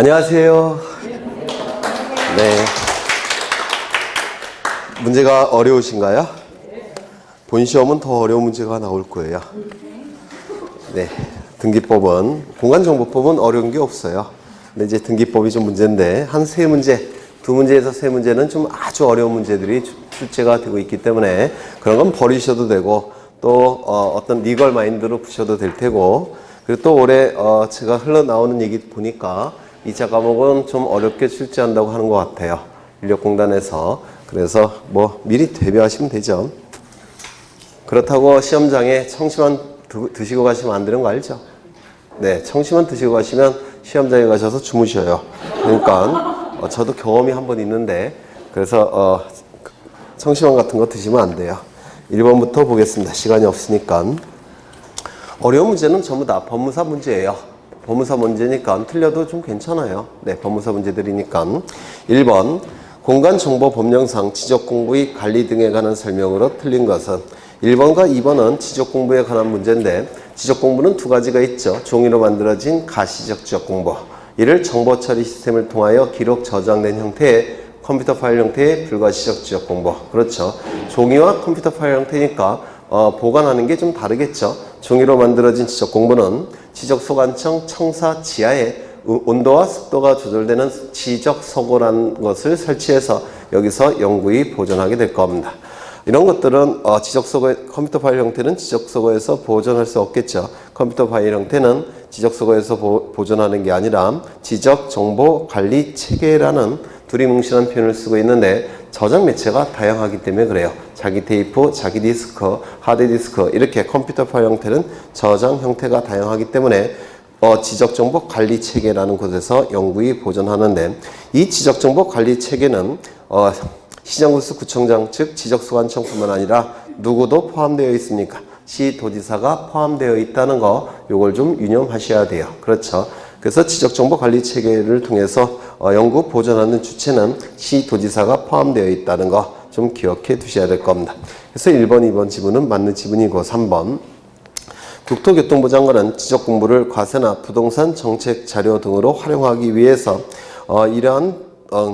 안녕하세요. 네. 문제가 어려우신가요? 본 시험은 더 어려운 문제가 나올 거예요. 네. 등기법은, 공간정보법은 어려운 게 없어요. 근데 이제 등기법이 좀 문제인데, 한 3문제, 2문제에서 3문제는 좀 아주 어려운 문제들이 출제가 되고 있기 때문에 그런 건 버리셔도 되고, 또 어떤 리걸 마인드로 푸셔도 될 테고, 그리고 또 올해 제가 흘러나오는 얘기 보니까 2차 과목은 좀 어렵게 출제한다고 하는 것 같아요. 인력공단에서. 그래서 뭐 미리 대비하시면 되죠. 그렇다고 시험장에 청심환 드시고 가시면 안 되는 거 알죠? 네, 청심환 드시고 가시면 시험장에 가셔서 주무셔요. 그러니까 저도 경험이 한 번 있는데, 그래서 청심환 같은 거 드시면 안 돼요. 1번부터 보겠습니다. 시간이 없으니까. 어려운 문제는 전부 다 법무사 문제예요. 법무사 문제니까 틀려도 좀 괜찮아요. 네, 법무사 문제들이니까. 1번, 공간정보법령상 지적공부의 관리 등에 관한 설명으로 틀린 것은 1번과 2번은 지적공부에 관한 문제인데, 지적공부는 두 가지가 있죠. 종이로 만들어진 가시적 지적공부. 이를 정보처리 시스템을 통하여 기록 저장된 형태의 컴퓨터 파일 형태의 불가시적 지적공부. 그렇죠. 종이와 컴퓨터 파일 형태니까 보관하는 게 좀 다르겠죠. 종이로 만들어진 지적공부는 지적소관청 청사 지하에 온도와 습도가 조절되는 지적서고라는 것을 설치해서 여기서 영구히 보존하게 될 겁니다. 이런 것들은 컴퓨터 파일 형태는 지적서고에서 보존할 수 없겠죠. 컴퓨터 파일 형태는 지적서고에서 보존하는 게 아니라 지적정보관리체계라는 두리뭉실한 표현을 쓰고 있는데, 저장 매체가 다양하기 때문에 그래요. 자기 테이프, 자기 디스크, 하드디스크, 이렇게 컴퓨터 파일 형태는 저장 형태가 다양하기 때문에 지적정보관리체계라는 곳에서 영구히 보존하는데, 이 지적정보관리체계는 시장군수 구청장 즉 지적소관청뿐만 아니라 누구도 포함되어 있습니까? 시도지사가 포함되어 있다는 거, 요걸 좀 유념하셔야 돼요. 그렇죠. 그래서 지적정보관리체계를 통해서 영구 보존하는 주체는 시도지사가 포함되어 있다는 거 좀 기억해 두셔야 될 겁니다. 그래서 1번, 2번 지문은 맞는 지문이고, 3번. 국토교통부 장관은 지적공부를 과세나 부동산 정책 자료 등으로 활용하기 위해서 이러한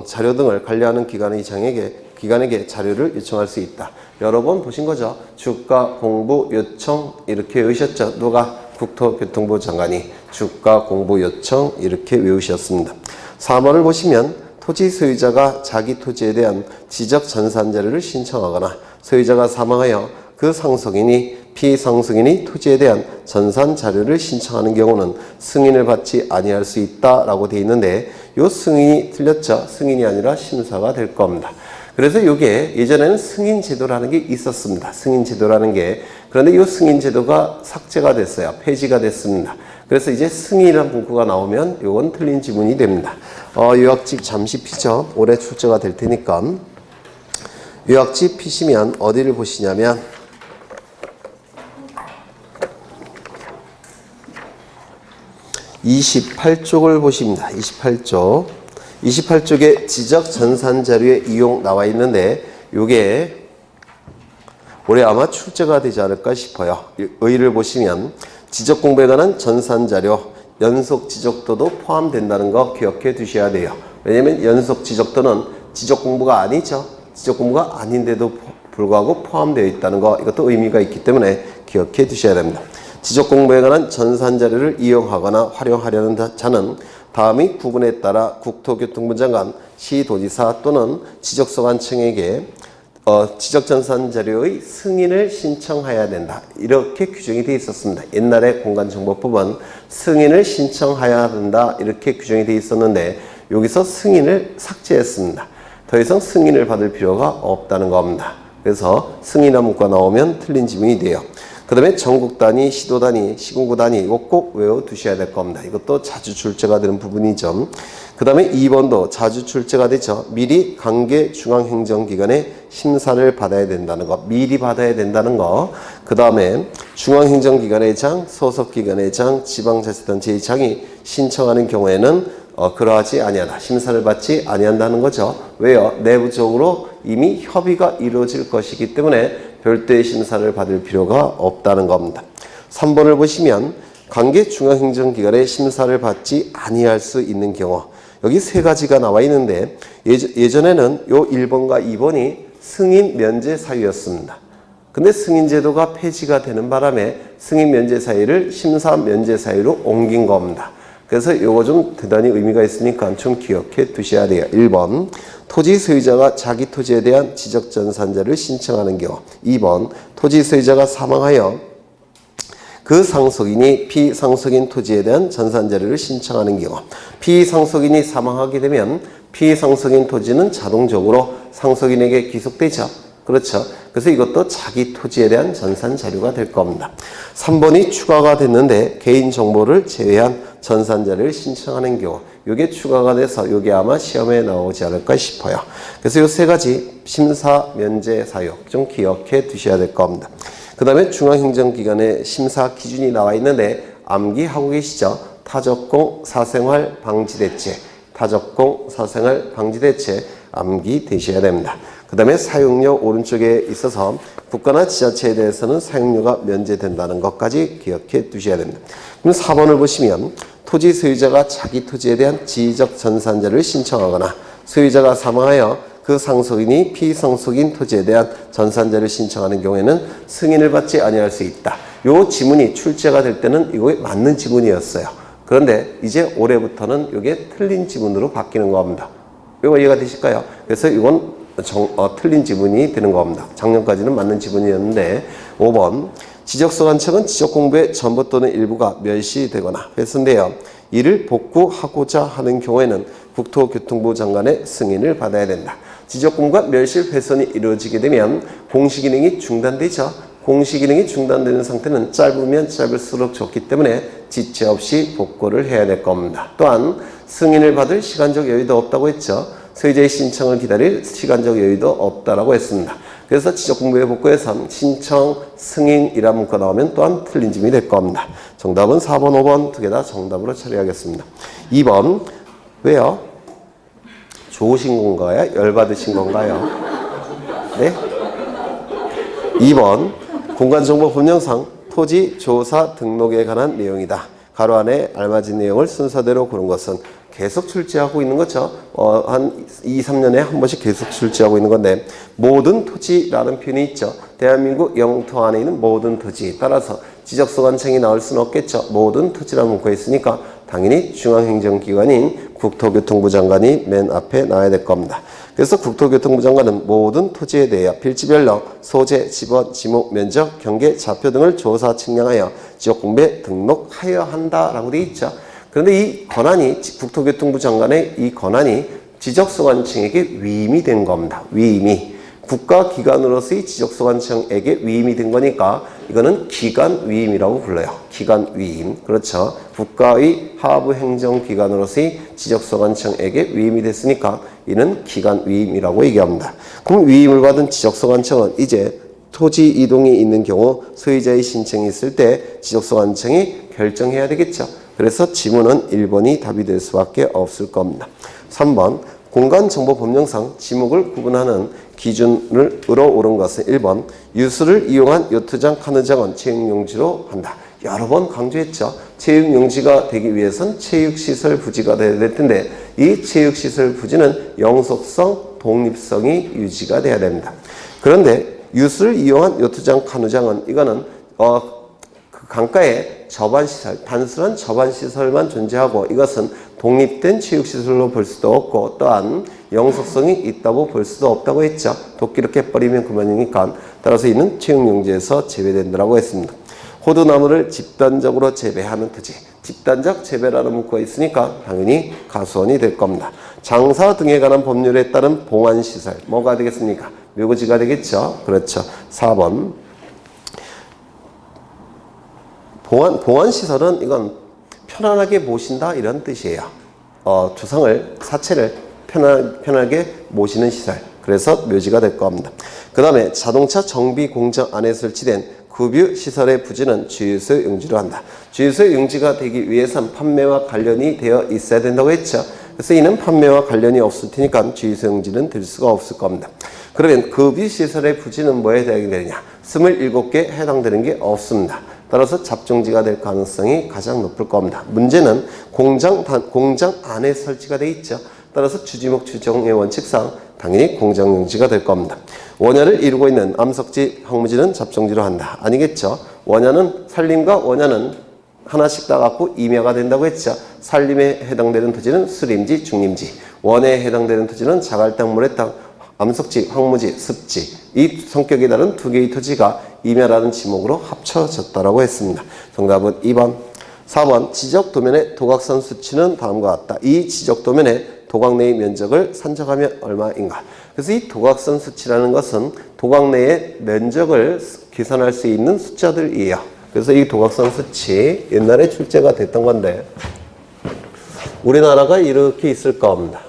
자료 등을 관리하는 기관에게 자료를 요청할 수 있다. 여러 번 보신 거죠? 주가 공부 요청 이렇게 외우셨죠? 누가? 국토교통부 장관이 주가 공부 요청 이렇게 외우셨습니다. 4번을 보시면 토지 소유자가 자기 토지에 대한 지적 전산 자료를 신청하거나 소유자가 사망하여 그 상속인이 피상속인이 토지에 대한 전산 자료를 신청하는 경우는 승인을 받지 아니할 수 있다라고 되어 있는데, 이 승인이 틀렸죠? 승인이 아니라 심사가 될 겁니다. 그래서 이게 예전에는 승인 제도라는 게 있었습니다. 승인 제도라는 게. 그런데 이 승인 제도가 삭제가 됐어요. 폐지가 됐습니다. 그래서 이제 승인이라는 문구가 나오면 이건 틀린 지문이 됩니다. 요약집 잠시 피죠. 올해 출제가 될 테니까. 요약집 피시면 어디를 보시냐면 28쪽을 보십니다. 28쪽. 28쪽에 지적 전산 자료의 이용 나와 있는데, 요게 올해 아마 출제가 되지 않을까 싶어요. 의의를 보시면 지적 공부에 관한 전산 자료, 연속 지적도도 포함된다는 거 기억해 두셔야 돼요. 왜냐면 연속 지적도는 지적 공부가 아니죠. 지적 공부가 아닌데도 불구하고 포함되어 있다는 거, 이것도 의미가 있기 때문에 기억해 두셔야 됩니다. 지적 공부에 관한 전산 자료를 이용하거나 활용하려는 자는 다음의 구분에 따라 국토교통부 장관, 시도지사 또는 지적소관청에게 지적전산 자료의 승인을 신청해야 된다. 이렇게 규정이 되어 있었습니다. 옛날에 공간정보법은 승인을 신청해야 된다. 이렇게 규정이 되어 있었는데, 여기서 승인을 삭제했습니다. 더 이상 승인을 받을 필요가 없다는 겁니다. 그래서 승인이라는 문구가 나오면 틀린 지문이 돼요. 그 다음에 전국 단위, 시도 단위, 시군구 단위, 이거 꼭 외워두셔야 될 겁니다. 이것도 자주 출제가 되는 부분이죠. 그 다음에 2번도 자주 출제가 되죠. 미리 관계 중앙행정기관의 심사를 받아야 된다는 거. 미리 받아야 된다는 거. 그 다음에 중앙행정기관의 장, 소속기관의 장, 지방자치단체의 장이 신청하는 경우에는 그러하지 아니하다. 심사를 받지 아니한다는 거죠. 왜요? 내부적으로 이미 협의가 이루어질 것이기 때문에 별도의 심사를 받을 필요가 없다는 겁니다. 3번을 보시면 관계 중앙행정기관의 심사를 받지 아니할 수 있는 경우, 여기 세 가지가 나와 있는데 예전에는 요 1번과 2번이 승인 면제 사유였습니다. 근데 승인 제도가 폐지가 되는 바람에 승인 면제 사유를 심사 면제 사유로 옮긴 겁니다. 그래서 이거 좀 대단히 의미가 있으니까 좀 기억해 두셔야 돼요. 1번, 토지 소유자가 자기 토지에 대한 지적전산자를 신청하는 경우. 2번, 토지 소유자가 사망하여 그 상속인이 피상속인 토지에 대한 전산자료를 신청하는 경우. 피상속인이 사망하게 되면 피상속인 토지는 자동적으로 상속인에게 귀속되죠. 그렇죠. 그래서 이것도 자기 토지에 대한 전산 자료가 될 겁니다. 3번이 추가가 됐는데 개인정보를 제외한 전산 자료를 신청하는 경우. 이게 추가가 돼서 이게 아마 시험에 나오지 않을까 싶어요. 그래서 이 세 가지 심사 면제 사유 좀 기억해 두셔야 될 겁니다. 그 다음에 중앙행정기관의 심사 기준이 나와 있는데 암기하고 계시죠? 타적공 사생활 방지대책, 타적공 사생활 방지대책 암기되셔야 됩니다. 그 다음에 사용료 오른쪽에 있어서 국가나 지자체에 대해서는 사용료가 면제된다는 것까지 기억해 두셔야 됩니다. 그럼 4번을 보시면 토지 소유자가 자기 토지에 대한 지적 전산자를 신청하거나 소유자가 사망하여 그 상속인이 피상속인 토지에 대한 전산자를 신청하는 경우에는 승인을 받지 아니할 수 있다. 요 지문이 출제가 될 때는 이거에 맞는 지문이었어요. 그런데 이제 올해부터는 이게 틀린 지문으로 바뀌는 겁니다. 이거 이해가 되실까요? 그래서 이건 틀린 지문이 되는 겁니다. 작년까지는 맞는 지문이었는데 5번 지적소관청은 지적공부의 전부 또는 일부가 멸시되거나 훼손되어 이를 복구하고자 하는 경우에는 국토교통부 장관의 승인을 받아야 된다. 지적공부가 멸실 훼손이 이루어지게 되면 공시기능이 중단되죠. 공시기능이 중단되는 상태는 짧으면 짧을수록 좋기 때문에 지체 없이 복구를 해야 될 겁니다. 또한 승인을 받을 시간적 여유도 없다고 했죠. 소유자의 신청을 기다릴 시간적 여유도 없다라고 했습니다. 그래서 지적공부의 복구에선 신청, 승인이라는 문구가 나오면 또한 틀린 지문이 될 겁니다. 정답은 4번, 5번 두 개 다 정답으로 처리하겠습니다. 2번 왜요? 좋으신 건가요? 열받으신 건가요? 네? 2번 공간정보 법령상 토지 조사 등록에 관한 내용이다. 가로 안에 알맞은 내용을 순서대로 고른 것은 계속 출제하고 있는 거죠. 한 2, 3년에 한 번씩 계속 출제하고 있는 건데 모든 토지라는 표현이 있죠. 대한민국 영토 안에 있는 모든 토지 따라서 지적소관청이 나올 수는 없겠죠. 모든 토지라는 문구가 있으니까 당연히 중앙행정기관인 국토교통부 장관이 맨 앞에 나와야 될 겁니다. 그래서 국토교통부 장관은 모든 토지에 대해 필지별로 소재, 지번, 지목, 면적, 경계, 좌표 등을 조사 측량하여 지역공부에 등록하여야 한다라고 되어 있죠. 그런데 이 권한이 국토교통부 장관의 이 권한이 지적소관청에게 위임이 된 겁니다. 위임이. 국가기관으로서의 지적소관청에게 위임이 된 거니까 이거는 기관위임이라고 불러요. 기관위임. 그렇죠. 국가의 하부 행정기관으로서의 지적소관청에게 위임이 됐으니까 이는 기관위임이라고 얘기합니다. 그럼 위임을 받은 지적소관청은 이제 토지 이동이 있는 경우 소유자의 신청이 있을 때 지적소관청이 결정해야 되겠죠. 그래서 지문은 1번이 답이 될 수밖에 없을 겁니다. 3번 공간정보법령상 지목을 구분하는 기준으로 옳은 것은 1번 유수를 이용한 요트장, 카누장은 체육용지로 한다. 여러 번 강조했죠. 체육용지가 되기 위해선 체육시설 부지가 돼야 될 텐데 이 체육시설 부지는 영속성, 독립성이 유지가 돼야 됩니다. 그런데 유수를 이용한 요트장, 카누장은 이거는 그 강가에 접안시설, 단순한 접안시설만 존재하고 이것은 독립된 체육시설로 볼 수도 없고 또한 영속성이 있다고 볼 수도 없다고 했죠. 도끼를 깨버리면 그만이니까 따라서 이는 체육용지에서 제외된다고 했습니다. 호두나무를 집단적으로 재배하는 토지. 집단적 재배라는 문구가 있으니까 당연히 가수원이 될 겁니다. 장사 등에 관한 법률에 따른 봉안시설. 뭐가 되겠습니까? 묘지가 되겠죠. 그렇죠. 4번. 봉안시설은 이건 편안하게 모신다 이런 뜻이에요. 사체를 편하게 모시는 시설. 그래서 묘지가 될 겁니다. 그 다음에 자동차 정비 공장 안에 설치된 급유 시설의 부지는 주유소 용지로 한다. 주유소 용지가 되기 위해선 판매와 관련이 되어 있어야 된다고 했죠. 그래서 이는 판매와 관련이 없을 테니까 주유소 용지는 될 수가 없을 겁니다. 그러면 급유 시설의 부지는 뭐에 해당이 되느냐? 27개에 해당되는 게 없습니다. 따라서 잡종지가 될 가능성이 가장 높을 겁니다. 문제는 공장 안에 설치가 되어 있죠. 따라서 주지목 추정의 원칙상 당연히 공장용지가 될 겁니다. 원야를 이루고 있는 암석지, 황무지는 잡종지로 한다. 아니겠죠. 원야는 산림과 원야는 하나씩 다 갖고 임야가 된다고 했죠. 산림에 해당되는 토지는 수림지, 중림지. 원야에 해당되는 토지는 자갈땅, 모래땅, 암석지, 황무지, 습지. 이 성격이 다른 두 개의 토지가 임야라는 지목으로 합쳐졌다라고 했습니다. 정답은 2번. 4번. 지적 도면의 도각선 수치는 다음과 같다. 이 지적 도면의 도각 내의 면적을 산정하면 얼마인가? 그래서 이 도각선 수치라는 것은 도각 내의 면적을 계산할 수 있는 숫자들이에요. 그래서 이 도각선 수치 옛날에 출제가 됐던 건데 우리나라가 이렇게 있을 겁니다.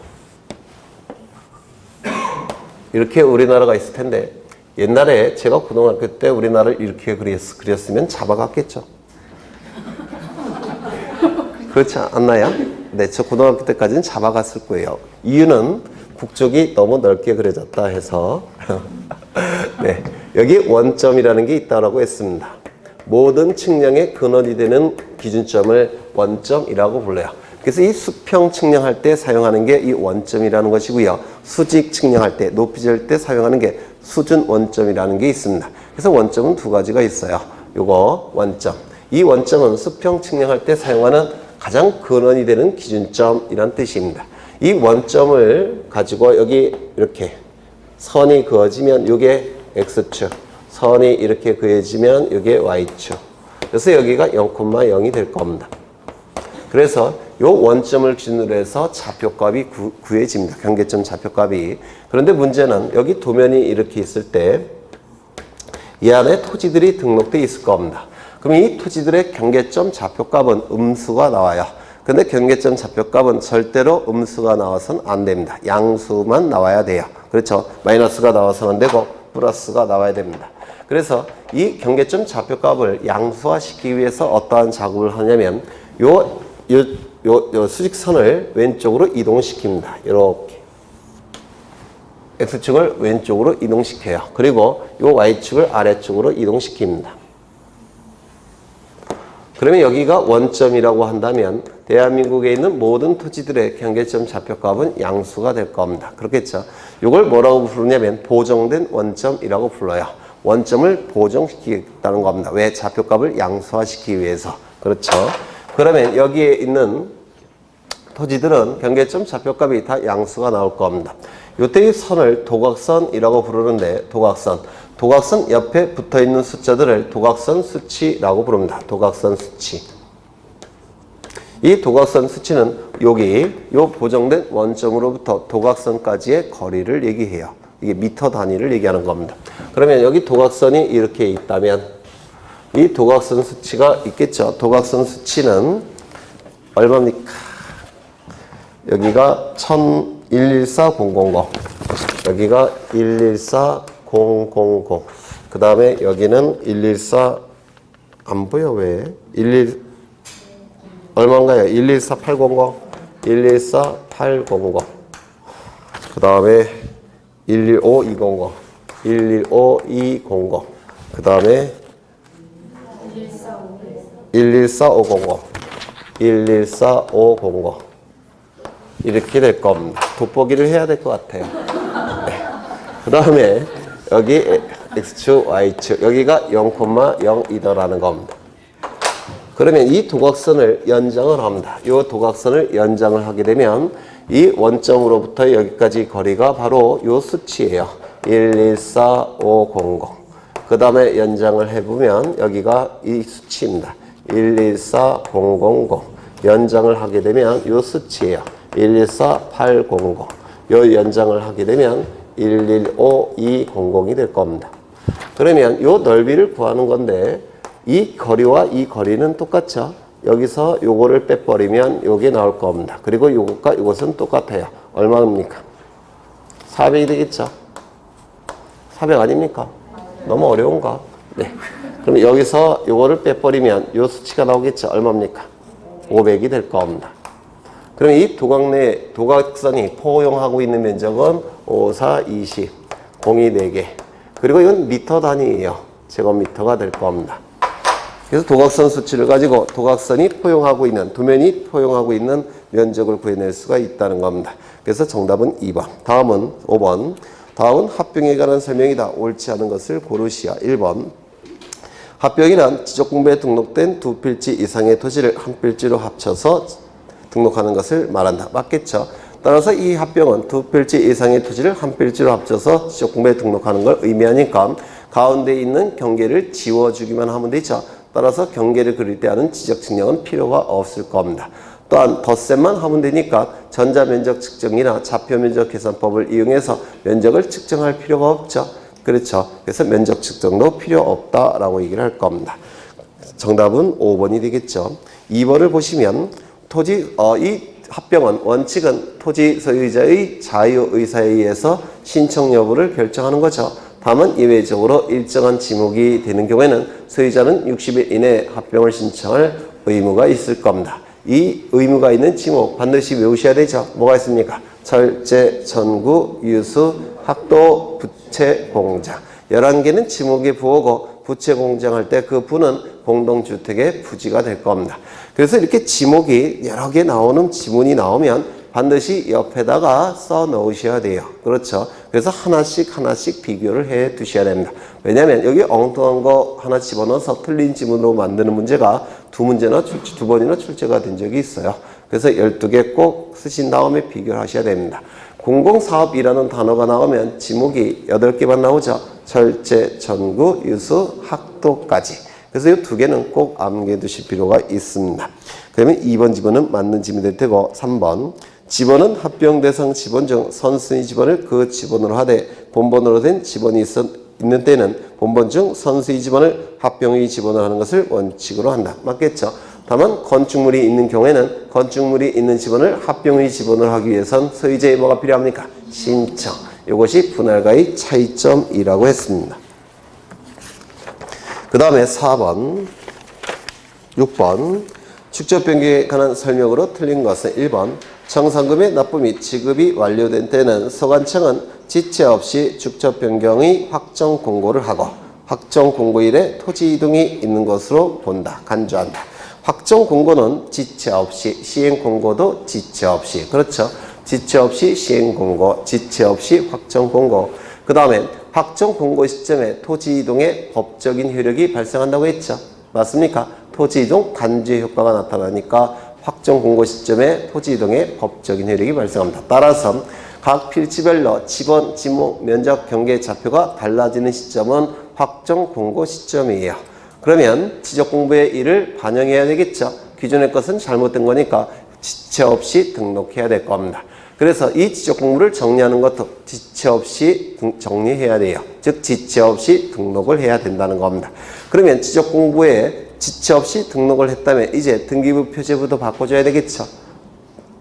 이렇게 우리나라가 있을 텐데 옛날에 제가 고등학교 때 우리나라를 이렇게 그렸으면 잡아갔겠죠. 그렇지 않나요? 네, 저 고등학교 때까지는 잡아갔을 거예요. 이유는 국적이 너무 넓게 그려졌다 해서 네, 여기 원점이라는 게 있다고 했습니다. 모든 측량의 근원이 되는 기준점을 원점이라고 불러요. 그래서 이 수평 측량할 때 사용하는 게 이 원점이라는 것이고요. 수직 측량할 때, 높이 잴 때 사용하는 게 수준 원점이라는 게 있습니다. 그래서 원점은 두 가지가 있어요. 요거 원점. 이 원점은 수평 측량할 때 사용하는 가장 근원이 되는 기준점이란 뜻입니다. 이 원점을 가지고 여기 이렇게 선이 그어지면 이게 X축, 선이 이렇게 그어지면 이게 Y축. 그래서 여기가 0,0이 될 겁니다. 그래서 이 원점을 기준으로 해서 좌표값이 구해집니다. 경계점 좌표값이. 그런데 문제는 여기 도면이 이렇게 있을 때 이 안에 토지들이 등록되어 있을 겁니다. 그럼 이 토지들의 경계점 좌표값은 음수가 나와요. 근데 경계점 좌표값은 절대로 음수가 나와서는 안 됩니다. 양수만 나와야 돼요. 그렇죠? 마이너스가 나와서는 안 되고 플러스가 나와야 됩니다. 그래서 이 경계점 좌표값을 양수화시키기 위해서 어떠한 작업을 하냐면 요 수직선을 왼쪽으로 이동시킵니다. 이렇게 X축을 왼쪽으로 이동시켜요. 그리고 요 Y축을 아래쪽으로 이동시킵니다. 그러면 여기가 원점이라고 한다면 대한민국에 있는 모든 토지들의 경계점 좌표값은 양수가 될 겁니다. 그렇겠죠? 이걸 뭐라고 부르냐면 보정된 원점이라고 불러요. 원점을 보정시키겠다는 겁니다. 왜? 좌표값을 양수화시키기 위해서. 그렇죠? 그러면 여기에 있는 토지들은 경계점 좌표값이 다 양수가 나올 겁니다. 이때 이 선을 도각선이라고 부르는데 도각선 옆에 붙어있는 숫자들을 도각선 수치라고 부릅니다. 도각선 수치. 이 도각선 수치는 여기 요 보정된 원점으로부터 도각선까지의 거리를 얘기해요. 이게 미터 단위를 얘기하는 겁니다. 그러면 여기 도각선이 이렇게 있다면 이 도각선 수치가 있겠죠. 도각선 수치는 얼마입니까? 여기가 114,000 여기가 114,000 그 다음에 여기는 114 안 보여 왜? 11 얼마인가요? 114,800 114,800 그 다음에 115,200 115,200 그 다음에 114,500 114,500 이렇게 될 겁니다. 돋보기를 해야 될 것 같아요. 네. 그 다음에 여기 X축, Y축 여기가 0,0이더라는 겁니다. 그러면 이 도각선을 연장을 합니다. 이 도각선을 연장을 하게 되면 이 원점으로부터 여기까지 거리가 바로 이 수치예요. 114,500 그 다음에 연장을 해보면 여기가 이 수치입니다. 114,000 연장을 하게 되면 이 수치예요. 114,800 요 연장을 하게 되면 115,200이 될 겁니다. 그러면 요 넓이를 구하는 건데 이 거리와 이 거리는 똑같죠. 여기서 요거를 빼버리면 요게 나올 겁니다. 그리고 요것과 이것은 똑같아요. 얼마입니까? 400이 되겠죠. 400 아닙니까? 너무 어려운가? 네. 그럼 여기서 요거를 빼버리면 요 수치가 나오겠죠. 얼마입니까? 500이 될 겁니다. 그럼 이 도각 내 도각선이 포용하고 있는 면적은 5, 4, 20, 공이 4개. 그리고 이건 미터 단위예요. 제곱미터가 될 겁니다. 그래서 도각선 수치를 가지고 도각선이 포용하고 있는, 도면이 포용하고 있는 면적을 구해낼 수가 있다는 겁니다. 그래서 정답은 2번. 다음은 5번. 다음은 합병에 관한 설명이다. 옳지 않은 것을 고르시오. 1번. 합병이란 지적공부에 등록된 두 필지 이상의 토지를 한 필지로 합쳐서 등록하는 것을 말한다. 맞겠죠? 따라서 이 합병은 두 필지 이상의 토지를 한 필지로 합쳐서 지적공부에 등록하는 걸 의미하니까 가운데 있는 경계를 지워주기만 하면 되죠. 따라서 경계를 그릴 때 하는 지적 측량은 필요가 없을 겁니다. 또한 덧셈만 하면 되니까 전자면적 측정이나 좌표면적 계산법을 이용해서 면적을 측정할 필요가 없죠. 그렇죠. 그래서 면적 측정도 필요 없다라고 얘기를 할 겁니다. 정답은 5번이 되겠죠. 2번을 보시면 이 합병은 원칙은 토지 소유자의 자유의사에 의해서 신청 여부를 결정하는 거죠. 다만 예외적으로 일정한 지목이 되는 경우에는 소유자는 60일 이내에 합병을 신청할 의무가 있을 겁니다. 이 의무가 있는 지목 반드시 외우셔야 되죠. 뭐가 있습니까? 철제, 전구, 유수, 학도, 부채, 공장. 11개는 지목의 부호고 부채 공장할 때 그 부는 공동주택의 부지가 될 겁니다. 그래서 이렇게 지목이 여러 개 나오는 지문이 나오면 반드시 옆에다가 써 넣으셔야 돼요. 그렇죠. 그래서 하나씩 비교를 해 두셔야 됩니다. 왜냐하면 여기 엉뚱한 거 하나 집어넣어서 틀린 지문으로 만드는 문제가 두 번이나 출제가 된 적이 있어요. 그래서 12개 꼭 쓰신 다음에 비교를 하셔야 됩니다. 공공사업이라는 단어가 나오면 지목이 8개만 나오죠. 철제, 전구, 유수, 학도까지. 그래서 이 두 개는 꼭 암기해 두실 필요가 있습니다. 그러면 2번 지번은 맞는 지문이 될 테고 3번 지번은 합병 대상 지번 중 선순위 지번을 그 지번으로 하되 본번으로 된 지번이 있는 때는 본번 중 선순위 지번을 합병의 지번으로 하는 것을 원칙으로 한다. 맞겠죠? 다만 건축물이 있는 경우에는 건축물이 있는 지번을 합병의 지번으로 하기 위해선 소유자의 뭐가 필요합니까? 신청. 이것이 분할과의 차이점이라고 했습니다. 그 다음에 4번, 6번 축적 변경에 관한 설명으로 틀린 것은 1번 청산금의 납부 및 지급이 완료된 때는 소관청은 지체 없이 축적 변경의 확정 공고를 하고 확정 공고일에 토지 이동이 있는 것으로 본다. 간주한다. 확정 공고는 지체 없이, 시행 공고도 지체 없이. 그렇죠. 지체 없이 시행 공고, 지체 없이 확정 공고. 그 다음에 확정 공고 시점에 토지 이동의 법적인 효력이 발생한다고 했죠. 맞습니까? 토지 이동 간주의 효과가 나타나니까 확정 공고 시점에 토지 이동의 법적인 효력이 발생합니다. 따라서 각 필지별로 지번, 지목, 면적, 경계, 좌표가 달라지는 시점은 확정 공고 시점이에요. 그러면 지적 공부의 일을 반영해야 되겠죠. 기존의 것은 잘못된 거니까 지체 없이 등록해야 될 겁니다. 그래서 이 지적 공부를 정리하는 것도 지체 없이 정리해야 돼요. 즉 지체 없이 등록을 해야 된다는 겁니다. 그러면 지적 공부에 지체 없이 등록을 했다면 이제 등기부 표제부도 바꿔줘야 되겠죠.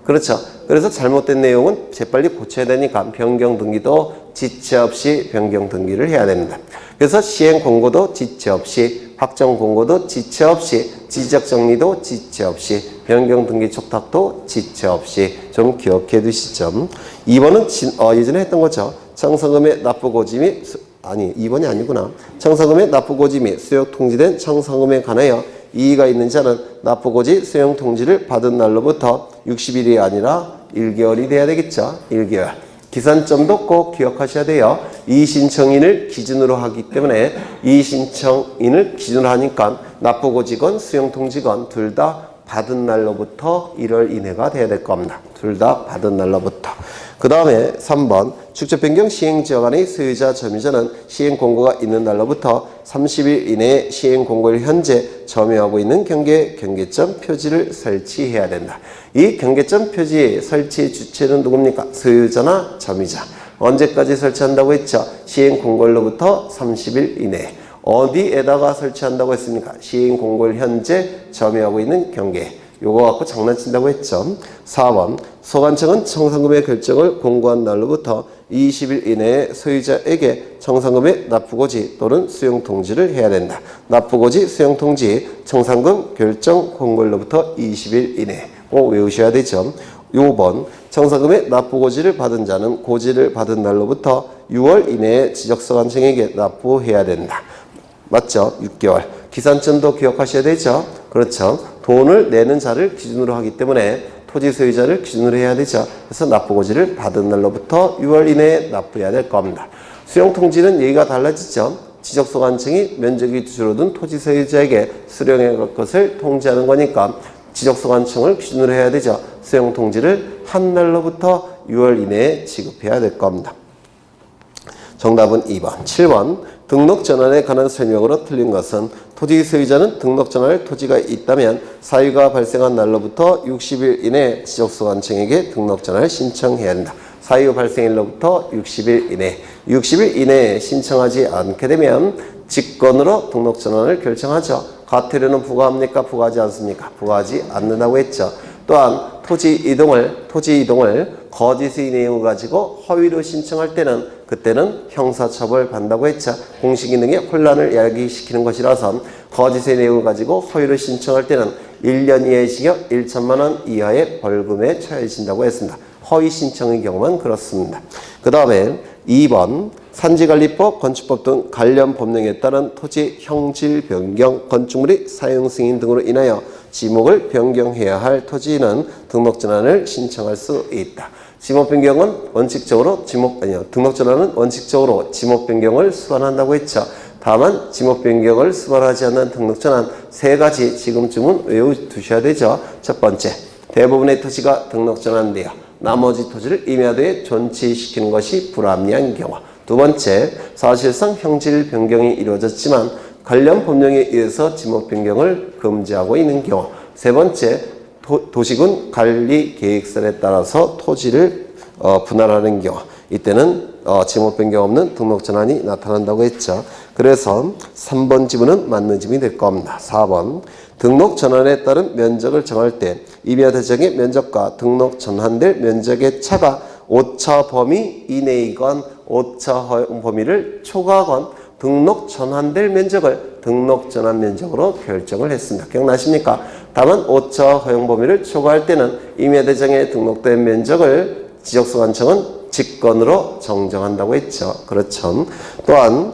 그렇죠. 그래서 잘못된 내용은 재빨리 고쳐야 되니까 변경 등기도 지체 없이 변경 등기를 해야 됩니다. 그래서 시행 공고도 지체 없이, 확정 공고도 지체 없이, 지적 정리도 지체 없이, 변경 등기 촉탁도 지체 없이 좀 기억해 두시죠. 2번은 예전에 했던 거죠. 청산금의 납부 고지 및 2번이 아니구나. 청산금의 납부 고지 및 수용 통지된 청산금에 관하여 이의가 있는 자는 납부 고지 수용 통지를 받은 날로부터 60일이 아니라 1개월이 돼야 되겠죠. 1개월. 기산점도 꼭 기억하셔야 돼요. 이의신청인을 기준으로 하기 때문에 이의신청인을 기준으로 하니까 납부 고지건 수용 통지건 둘 다 받은 날로부터 1월 이내가 돼야 될 겁니다. 둘 다 받은 날로부터. 그 다음에 3번 축적 변경 시행지역 안의 소유자 점유자는 시행 공고가 있는 날로부터 30일 이내에 시행 공고를 현재 점유하고 있는 경계점 표지를 설치해야 된다. 이 경계점 표지 설치 주체는 누굽니까? 소유자나 점유자. 언제까지 설치한다고 했죠? 시행 공고일로부터 30일 이내에. 어디에다가 설치한다고 했습니까? 시행 공고일 현재 점유하고 있는 경계. 요거 갖고 장난친다고 했죠. 4번 소관청은 청산금의 결정을 공고한 날로부터 20일 이내에 소유자에게 청산금의 납부고지 또는 수용통지를 해야 된다. 납부고지, 수용통지, 청산금 결정 공고일로부터 20일 이내 꼭 외우셔야 되죠. 5번 청산금의 납부고지를 받은 자는 고지를 받은 날로부터 6월 이내에 지적소관청에게 납부해야 된다. 맞죠? 6개월. 기산점도 기억하셔야 되죠? 그렇죠. 돈을 내는 자를 기준으로 하기 때문에 토지 소유자를 기준으로 해야 되죠. 그래서 납부고지를 받은 날로부터 6월 이내에 납부해야 될 겁니다. 수용통지는 얘기가 달라지죠. 지적소관청이 면적이 줄어든 토지 소유자에게 수령할 것을 통지하는 거니까 지적소관청을 기준으로 해야 되죠. 수용통지를 한 날로부터 6월 이내에 지급해야 될 겁니다. 정답은 2번. 7번. 등록 전환에 관한 설명으로 틀린 것은 토지 소유자는 등록 전환할 토지가 있다면 사유가 발생한 날로부터 60일 이내 지적소관청에게 등록 전환을 신청해야 한다. 사유 발생일로부터 60일 이내. 60일 이내에 신청하지 않게 되면 직권으로 등록 전환을 결정하죠. 과태료는 부과합니까? 부과하지 않습니까? 부과하지 않는다고 했죠. 또한 토지 이동을 거짓의 내용을 가지고 허위로 신청할 때는 그때는 형사처벌 받는다고 했죠. 공시기능에 혼란을 야기시키는 것이라서 거짓의 내용을 가지고 허위로 신청할 때는 1년 이하의 징역 1천만 원 이하의 벌금에 처해진다고 했습니다. 허위 신청의 경우만 그렇습니다. 그 다음에 2번 산지관리법, 건축법 등 관련 법령에 따른 토지 형질 변경, 건축물의 사용 승인 등으로 인하여 지목을 변경해야 할 토지는 등록 전환을 신청할 수 있다. 지목 변경은 원칙적으로 등록 전환은 원칙적으로 지목 변경을 수반한다고 했죠. 다만 지목 변경을 수반하지 않는 등록 전환 3가지 지금쯤은 외워두셔야 되죠. 첫 번째, 대부분의 토지가 등록 전환되어 나머지 토지를 임야도에 존치시키는 것이 불합리한 경우. 두 번째, 사실상 형질 변경이 이루어졌지만 관련 법령에 의해서 지목 변경을 금지하고 있는 경우. 세 번째, 도시군 관리 계획설에 따라서 토지를 분할하는 경우. 이때는 지목 변경 없는 등록 전환이 나타난다고 했죠. 그래서 3번 지문은 맞는 지문이 될 겁니다. 4번, 등록 전환에 따른 면적을 정할 때 임야 대장의 면적과 등록 전환될 면적의 차가 오차 범위 이내이건 오차 허용 범위를 초과하건 등록 전환될 면적을 등록 전환 면적으로 결정을 했습니다. 기억나십니까? 다만 오차 허용 범위를 초과할 때는 임야 대장에 등록된 면적을 지적소관청은 직권으로 정정한다고 했죠. 그렇죠. 또한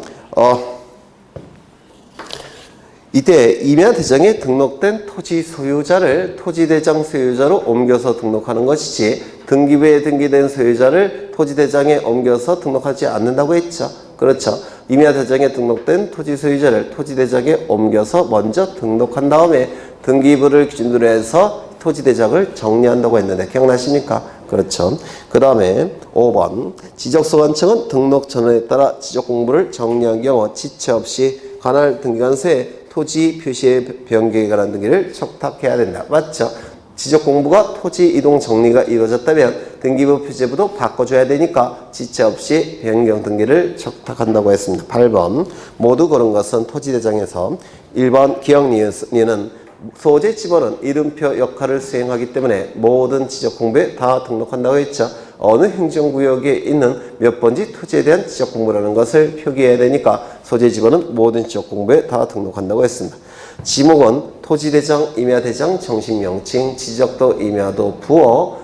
이때 임야 대장에 등록된 토지 소유자를 토지 대장 소유자로 옮겨서 등록하는 것이지 등기부에 등기된 소유자를 토지 대장에 옮겨서 등록하지 않는다고 했죠. 그렇죠. 임야 대장에 등록된 토지 소유자를 토지 대장에 옮겨서 먼저 등록한 다음에 등기부를 기준으로 해서 토지 대장을 정리한다고 했는데 기억나십니까? 그렇죠. 그 다음에 5번 지적소관청은 등록 전환에 따라 지적 공부를 정리한 경우 지체 없이 관할 등기관서에 토지 표시의 변경에 관한 등기를 촉탁해야 된다. 맞죠? 지적 공부가 토지 이동 정리가 이루어졌다면 등기부 표제부도 바꿔줘야 되니까 지체 없이 변경 등기를 촉탁한다고 했습니다. 8번 모두 그런 것은 토지대장에서 1번 기억 니은 소재 지번은 이름표 역할을 수행하기 때문에 모든 지적 공부에 다 등록한다고 했죠. 어느 행정구역에 있는 몇 번지 토지에 대한 지적 공부라는 것을 표기해야 되니까 소재 지번은 모든 지적 공부에 다 등록한다고 했습니다. 지목은 토지대장, 임야대장, 정식 명칭, 지적도, 임야도, 부어.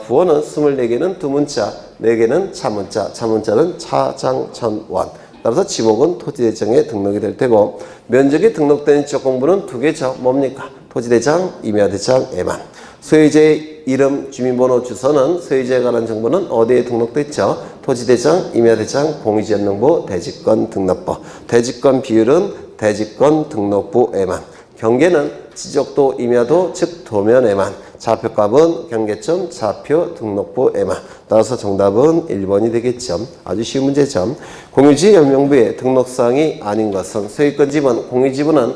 부어는 24개는 두문자, 4개는 차문자, 차문자는 차장천원. 따라서 지목은 토지대장에 등록이 될 테고 면적에 등록된 지적 공부는 2개죠. 뭡니까? 토지대장, 임야대장에만. 소유자의 이름, 주민번호, 주소는 소유자에 관한 정보는 어디에 등록됐죠? 토지대장, 임야대장, 공유지연명부, 대지권 등록부. 대지권 비율은 대지권 등록부에만. 경계는 지적도, 임야도, 즉 도면에만. 좌표값은 경계점, 좌표 등록부에만. 따라서 정답은 1번이 되겠죠. 아주 쉬운 문제죠. 공유지 연명부의 등록사항이 아닌 것은 소유권 지분, 공유지분은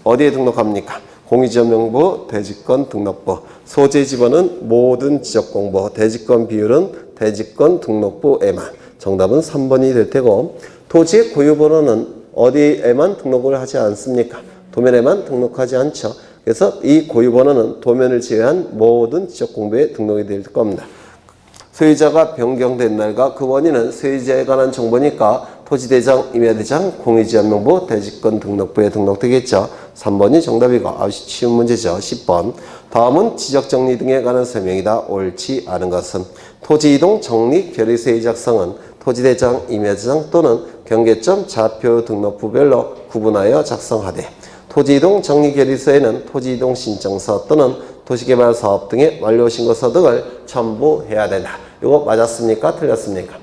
어디에 등록합니까? 공유지연명부, 대지권 등록부. 소재 지번은 모든 지적공부, 대지권 비율은 대지권 등록부에만. 정답은 3번이 될 테고 토지의 고유번호는 어디에만 등록을 하지 않습니까? 도면에만 등록하지 않죠. 그래서 이 고유번호는 도면을 제외한 모든 지적공부에 등록이 될 겁니다. 소유자가 변경된 날과 그 원인은 소유자에 관한 정보니까 토지대장, 임야대장, 공유지연명부, 대지권 등록부에 등록되겠죠. 3번이 정답이고 아주 쉬운 문제죠. 10번 다음은 지적정리 등에 관한 설명이다. 옳지 않은 것은 토지이동 정리 결의서의 작성은 토지대장, 임야대장 또는 경계점 좌표 등록부별로 구분하여 작성하되 토지이동 정리결의서에는 토지이동 신청서 또는 도시개발사업 등의 완료신고서 등을 첨부해야 된다. 이거 맞았습니까? 틀렸습니까?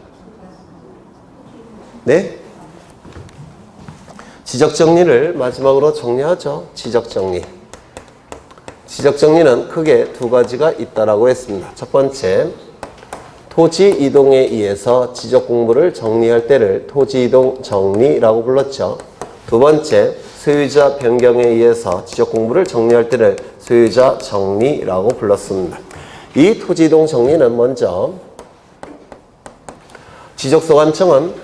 네? 지적정리를 마지막으로 정리하죠. 지적정리. 지적정리는 크게 두 가지가 있다라고 했습니다. 첫 번째, 토지이동에 의해서 지적공부를 정리할 때를 토지이동 정리라고 불렀죠. 두 번째, 소유자 변경에 의해서 지적공부를 정리할 때를 소유자 정리라고 불렀습니다. 이 토지이동 정리는 먼저 지적소관청은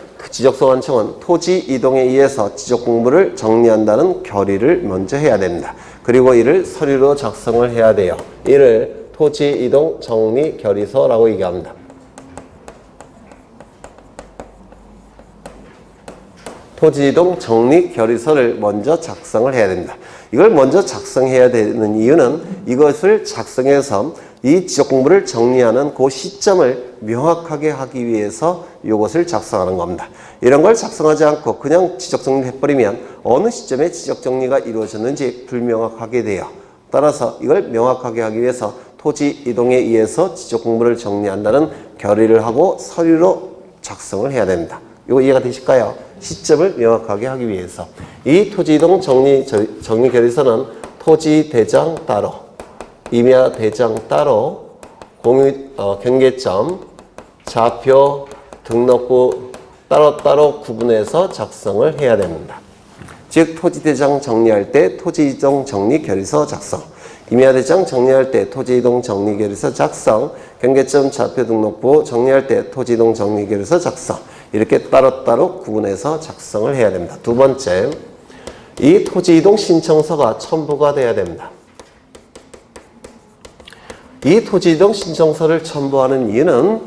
토지 이동에 의해서 지적공부를 정리한다는 결의를 먼저 해야 됩니다. 그리고 이를 서류로 작성을 해야 돼요. 이를 토지 이동 정리 결의서라고 얘기합니다. 토지 이동 정리 결의서를 먼저 작성을 해야 됩니다. 이걸 먼저 작성해야 되는 이유는 이것을 작성해서 이 지적공부를 정리하는 그 시점을 명확하게 하기 위해서 이것을 작성하는 겁니다. 이런 걸 작성하지 않고 그냥 지적정리를 해버리면 어느 시점에 지적정리가 이루어졌는지 불명확하게 돼요. 따라서 이걸 명확하게 하기 위해서 토지 이동에 의해서 지적공부를 정리한다는 결의를 하고 서류로 작성을 해야 됩니다. 이거 이해가 되실까요? 시점을 명확하게 하기 위해서. 이 토지이동 정리 결의서는 토지대장 따로, 임야대장 따로, 경계점, 좌표, 등록부 따로따로 구분해서 작성을 해야 됩니다. 즉 토지대장 정리할 때 토지이동 정리 결의서 작성, 임야대장 정리할 때 토지이동 정리 결의서 작성, 경계점 좌표 등록부 정리할 때 토지이동 정리 결의서 작성, 이렇게 따로따로 구분해서 작성을 해야 됩니다. 두 번째, 이 토지이동 신청서가 첨부가 돼야 됩니다. 이 토지이동 신청서를 첨부하는 이유는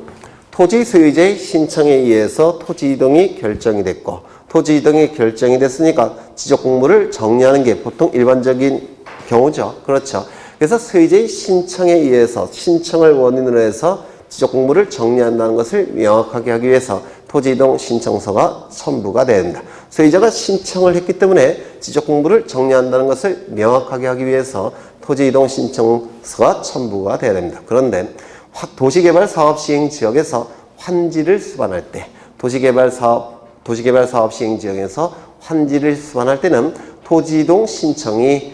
토지 소유자의 신청에 의해서 토지이동이 결정이 됐고, 토지이동이 결정이 됐으니까 지적공부를 정리하는 게 보통 일반적인 경우죠. 그렇죠. 그래서 소유자의 신청에 의해서, 신청을 원인으로 해서 지적공부를 정리한다는 것을 명확하게 하기 위해서 토지이동 신청서가 첨부가 됩니다. 소유자가 신청을 했기 때문에 지적공부를 정리한다는 것을 명확하게 하기 위해서 토지이동 신청서가 첨부가 돼야 됩니다. 그런데 도시개발 사업 시행 지역에서 환지를 수반할 때, 도시개발 사업 시행 지역에서 환지를 수반할 때는 토지이동 신청이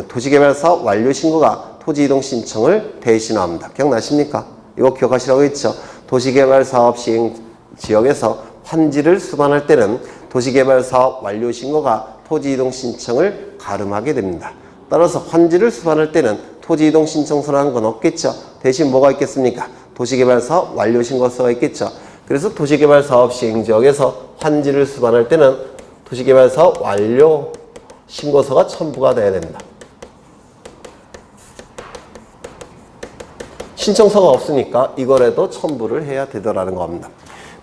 도시개발 사업 완료 신고가 토지이동 신청을 대신합니다. 기억나십니까? 이거 기억하시라고 했죠. 도시개발 사업 시행 지역에서 환지를 수반할 때는 도시개발 사업 완료 신고가 토지이동 신청을 가름하게 됩니다. 따라서 환지를 수반할 때는 토지이동 신청서라는 건 없겠죠. 대신 뭐가 있겠습니까? 도시개발 사업 완료 신고서가 있겠죠. 그래서 도시개발 사업 시행 지역에서 환지를 수반할 때는 도시개발 사업 완료 신고서가 첨부가 돼야 됩니다. 신청서가 없으니까 이거라도 첨부를 해야 되더라는 겁니다.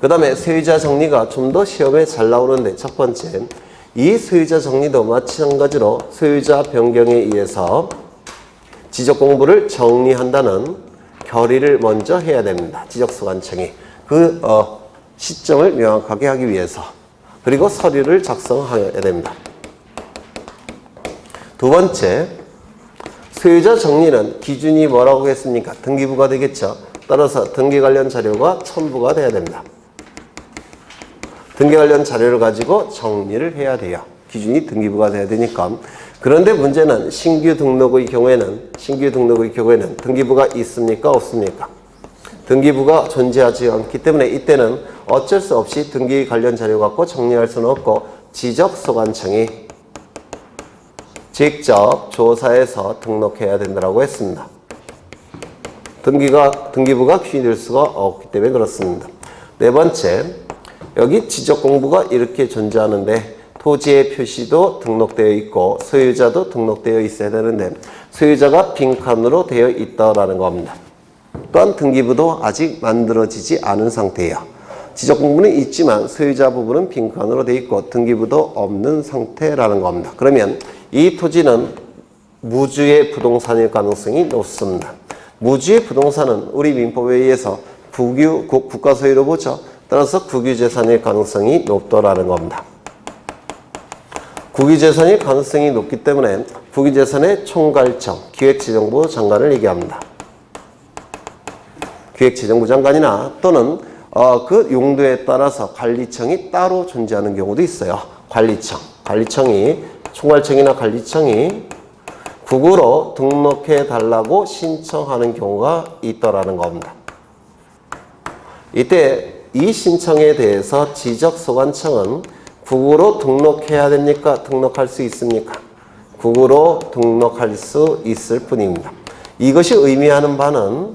그 다음에 소유자 정리가 좀 더 시험에 잘 나오는데, 첫 번째, 이 소유자 정리도 마찬가지로 소유자 변경에 의해서 지적공부를 정리한다는 결의를 먼저 해야 됩니다. 지적소관청이 그 시점을 명확하게 하기 위해서. 그리고 서류를 작성해야 됩니다. 두 번째, 소유자 정리는 기준이 뭐라고 했습니까? 등기부가 되겠죠. 따라서 등기 관련 자료가 첨부가 돼야 됩니다. 등기 관련 자료를 가지고 정리를 해야 돼요. 기준이 등기부가 돼야 되니까. 그런데 문제는 신규 등록의 경우에는 등기부가 있습니까? 없습니까? 등기부가 존재하지 않기 때문에 이때는 어쩔 수 없이 등기 관련 자료 갖고 정리할 수는 없고 지적소관청이 직접 조사해서 등록해야 된다고 했습니다. 등기부가 귀인될 수가 없기 때문에 그렇습니다. 네 번째, 여기 지적공부가 이렇게 존재하는데 토지의 표시도 등록되어 있고 소유자도 등록되어 있어야 되는데 소유자가 빈칸으로 되어 있다라는 겁니다. 또한 등기부도 아직 만들어지지 않은 상태예요. 지적공부는 있지만 소유자 부분은 빈칸으로 되어 있고 등기부도 없는 상태라는 겁니다. 그러면 이 토지는 무주의 부동산일 가능성이 높습니다. 무주의 부동산은 우리 민법에 의해서 국가 소유로 보죠. 따라서 국유재산일 가능성이 높더라는 겁니다. 국유재산일 가능성이 높기 때문에 국유재산의 총괄청, 기획재정부 장관을 얘기합니다. 기획재정부 장관이나 또는 그 용도에 따라서 관리청이 따로 존재하는 경우도 있어요. 관리청이 총괄청이나 관리청이 국으로 등록해 달라고 신청하는 경우가 있더라는 겁니다. 이때 이 신청에 대해서 지적소관청은 국으로 등록해야 됩니까? 등록할 수 있습니까? 국으로 등록할 수 있을 뿐입니다. 이것이 의미하는 바는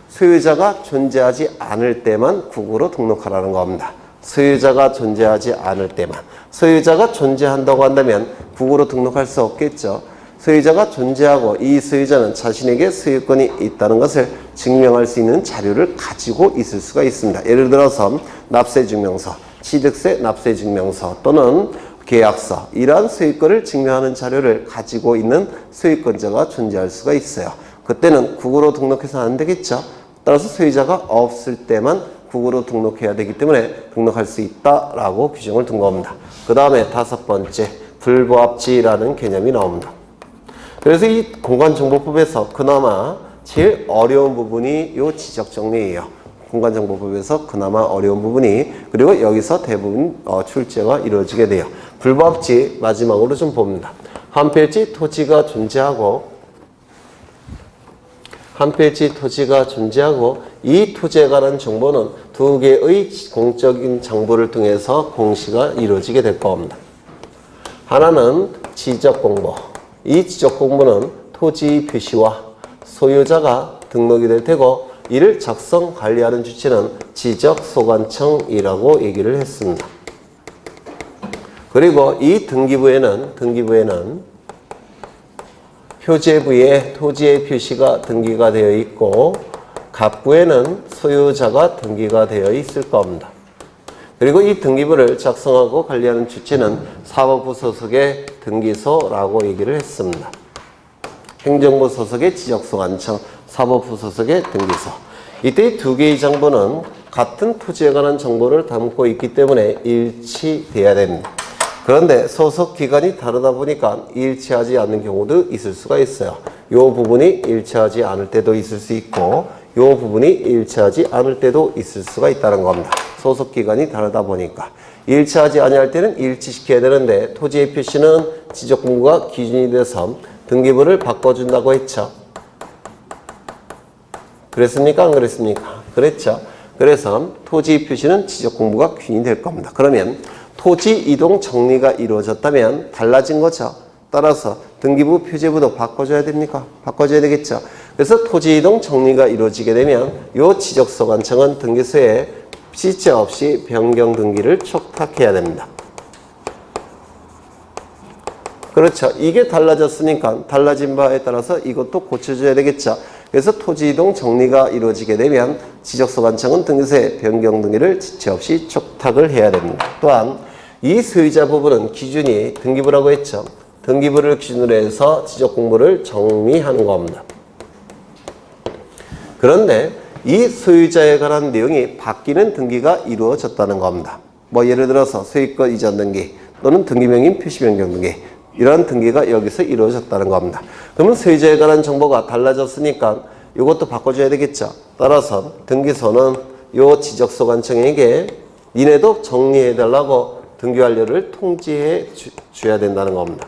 소유자가 존재하지 않을 때만 국으로 등록하라는 겁니다. 소유자가 존재하지 않을 때만. 소유자가 존재한다고 한다면 국으로 등록할 수 없겠죠. 소유자가 존재하고 이 소유자는 자신에게 소유권이 있다는 것을 증명할 수 있는 자료를 가지고 있을 수가 있습니다. 예를 들어서 납세증명서, 취득세 납세증명서 또는 계약서, 이러한 소유권을 증명하는 자료를 가지고 있는 소유권자가 존재할 수가 있어요. 그때는 국으로 등록해서 안 되겠죠. 따라서 소유자가 없을 때만 국으로 등록해야 되기 때문에 등록할 수 있다라고 규정을 둔 겁니다. 그 다음에 5번째, 불부합지라는 개념이 나옵니다. 그래서 이 공간정보법에서 그나마 제일 어려운 부분이 이 지적정리예요. 공간정보법에서 그나마 어려운 부분이, 그리고 여기서 대부분 출제가 이루어지게 돼요. 불부합지 마지막으로 좀 봅니다. 한 필지 토지가 존재하고 이 토지에 관한 정보는 두 개의 공적인 정보를 통해서 공시가 이루어지게 될 겁니다. 하나는 지적공모. 이 지적공모는 토지 표시와 소유자가 등록이 될 테고 이를 작성 관리하는 주체는 지적소관청이라고 얘기를 했습니다. 그리고 이 등기부에는 표제부에 토지의 표시가 등기가 되어 있고 갑부에는 소유자가 등기가 되어 있을 겁니다. 그리고 이 등기부를 작성하고 관리하는 주체는 사법부 소속의 등기소라고 얘기를 했습니다. 행정부 소속의 지적소관청, 사법부 소속의 등기소. 이때 두 개의 정보는 같은 토지에 관한 정보를 담고 있기 때문에 일치돼야 됩니다. 그런데 소속 기관이 다르다 보니까 일치하지 않는 경우도 있을 수가 있어요. 이 부분이 일치하지 않을 때도 있을 수 있고 이 부분이 일치하지 않을 때도 있을 수가 있다는 겁니다. 소속 기관이 다르다 보니까. 일치하지 아니할 때는 일치시켜야 되는데 토지의 표시는 지적공부가 기준이 돼서 등기부를 바꿔준다고 했죠. 그랬습니까? 안 그랬습니까? 그랬죠. 그래서 토지 표시는 지적공부가 기준이 될 겁니다. 그러면 토지 이동 정리가 이루어졌다면 달라진 거죠. 따라서 등기부 표제부도 바꿔줘야 됩니까? 바꿔줘야 되겠죠. 그래서 토지 이동 정리가 이루어지게 되면 이 지적소관청은 등기소에 시체 없이 변경 등기를 촉탁해야 됩니다. 그렇죠. 이게 달라졌으니까 달라진 바에 따라서 이것도 고쳐줘야 되겠죠. 그래서 토지 이동 정리가 이루어지게 되면 지적소관청은 등기소에 변경 등기를 지체 없이 촉탁을 해야 됩니다. 또한 이 소유자 부분은 기준이 등기부라고 했죠. 등기부를 기준으로 해서 지적공부를 정리하는 겁니다. 그런데 이 소유자에 관한 내용이 바뀌는 등기가 이루어졌다는 겁니다. 뭐 예를 들어서 소유권 이전 등기 또는 등기명인 표시 변경 등기, 이런 등기가 여기서 이루어졌다는 겁니다. 그러면 소유자에 관한 정보가 달라졌으니까 이것도 바꿔줘야 되겠죠. 따라서 등기소는 이 지적소관청에게 니네도 정리해달라고 등기 완료를 통지해 줘야 된다는 겁니다.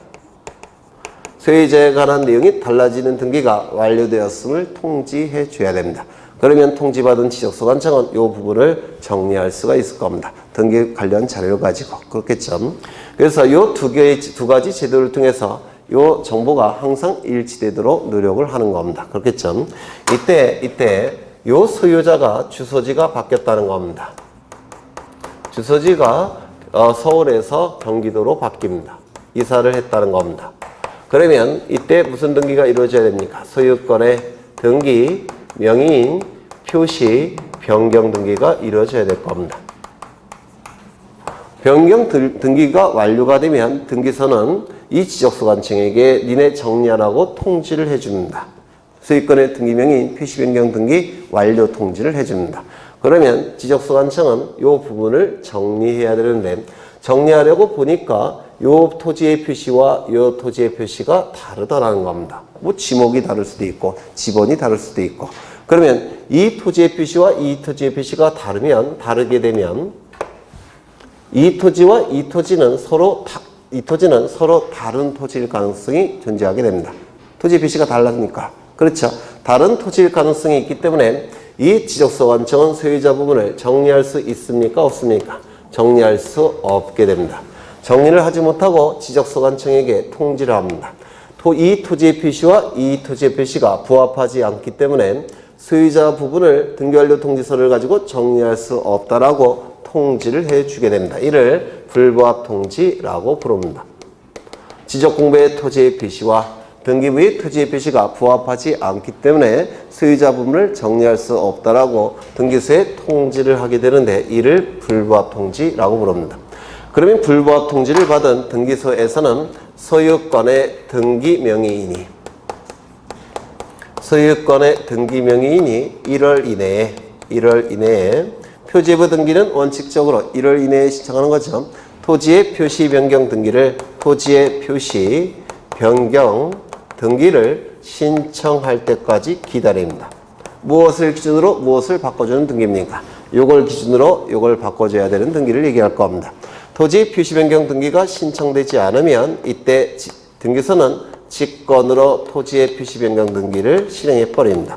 소유자에 관한 내용이 달라지는 등기가 완료되었음을 통지해 줘야 됩니다. 그러면 통지받은 지적소관청은 이 부분을 정리할 수가 있을 겁니다. 등기 관련 자료를 가지고. 그렇겠죠. 그래서 이 두 가지 제도를 통해서 이 정보가 항상 일치되도록 노력을 하는 겁니다. 그렇겠죠. 이때 이 소유자가 주소지가 바뀌었다는 겁니다. 주소지가 서울에서 경기도로 바뀝니다. 이사를 했다는 겁니다. 그러면 이때 무슨 등기가 이루어져야 됩니까? 소유권의 등기, 명의인, 표시, 변경 등기가 이루어져야 될 겁니다. 변경 등기가 완료가 되면 등기소는 이 지적소관청에게 니네 정리하라고 통지를 해줍니다. 소유권의 등기 명의인, 표시 변경 등기 완료 통지를 해줍니다. 그러면 지적소관청은 이 부분을 정리해야 되는데 정리하려고 보니까 이 토지의 표시와 이 토지의 표시가 다르다라는 겁니다. 뭐 지목이 다를 수도 있고 지번이 다를 수도 있고 그러면 이 토지의 표시와 이 토지의 표시가 다르게 되면 이 토지와 이 토지는 서로 다른 토지일 가능성이 존재하게 됩니다. 토지 표시가 달라니까. 그렇죠. 다른 토지일 가능성이 있기 때문에 이 지적소관청은 소유자 부분을 정리할 수 있습니까? 없습니까? 정리할 수 없게 됩니다. 정리를 하지 못하고 지적소관청에게 통지를 합니다. 이 토지의 표시와 이 토지의 표시가 부합하지 않기 때문에 소유자 부분을 등기완료 통지서를 가지고 정리할 수 없다라고 통지를 해주게 됩니다. 이를 불부합 통지라고 부릅니다. 지적공부의 토지의 표시와 등기부의 토지의 표시가 부합하지 않기 때문에 소유자 부분을 정리할 수 없다라고 등기소에 통지를 하게 되는데 이를 불부합 통지라고 부릅니다. 그러면 불부합 통지를 받은 등기소에서는 소유권의 등기 명의인이 1월 이내에 표지부 등기는 원칙적으로 1월 이내에 신청하는 것처럼 토지의 표시 변경 등기를 신청할 때까지 기다립니다. 무엇을 기준으로 무엇을 바꿔주는 등기입니까? 요걸 기준으로 요걸 바꿔줘야 되는 등기를 얘기할 겁니다. 토지 표시 변경 등기가 신청되지 않으면 이때 등기소는 직권으로 토지의 표시 변경 등기를 실행해 버립니다.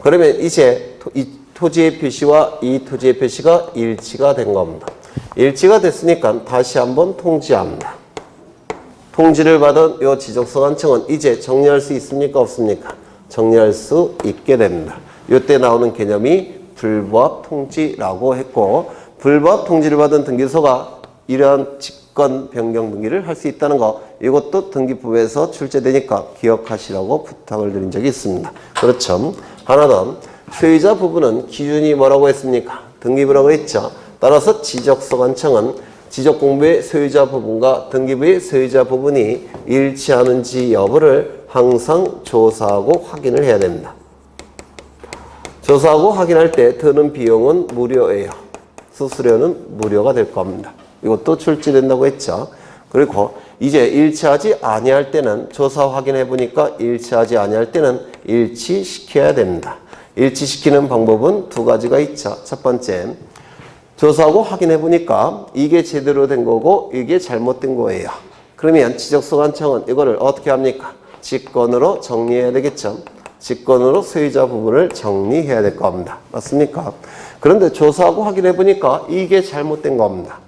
그러면 이제 이 토지의 표시와 이 토지의 표시가 일치가 된 겁니다. 일치가 됐으니까 다시 한번 통지합니다. 통지를 받은 이 지적소관청은 이제 정리할 수 있습니까? 없습니까? 정리할 수 있게 됩니다. 이때 나오는 개념이 불부합 통지라고 했고 불부합 통지를 받은 등기소가 이러한 직권 변경 등기를 할 수 있다는 거 이것도 등기법에서 출제되니까 기억하시라고 부탁을 드린 적이 있습니다. 그렇죠. 하나 더 소유자 부분은 기준이 뭐라고 했습니까? 등기부라고 했죠. 따라서 지적소관청은 지적공부의 소유자 부분과 등기부의 소유자 부분이 일치하는지 여부를 항상 조사하고 확인을 해야 됩니다. 조사하고 확인할 때 드는 비용은 무료예요. 수수료는 무료가 될 겁니다. 이것도 출제된다고 했죠. 그리고 이제 일치하지 아니할 때는 조사 확인해 보니까 일치하지 아니할 때는 일치시켜야 됩니다. 일치시키는 방법은 두 가지가 있죠. 첫 번째, 조사하고 확인해 보니까 이게 제대로 된 거고 이게 잘못된 거예요. 그러면 지적소관청은 이거를 어떻게 합니까? 직권으로 정리해야 되겠죠. 직권으로 소유자 부분을 정리해야 될 겁니다. 맞습니까? 그런데 조사하고 확인해 보니까 이게 잘못된 겁니다.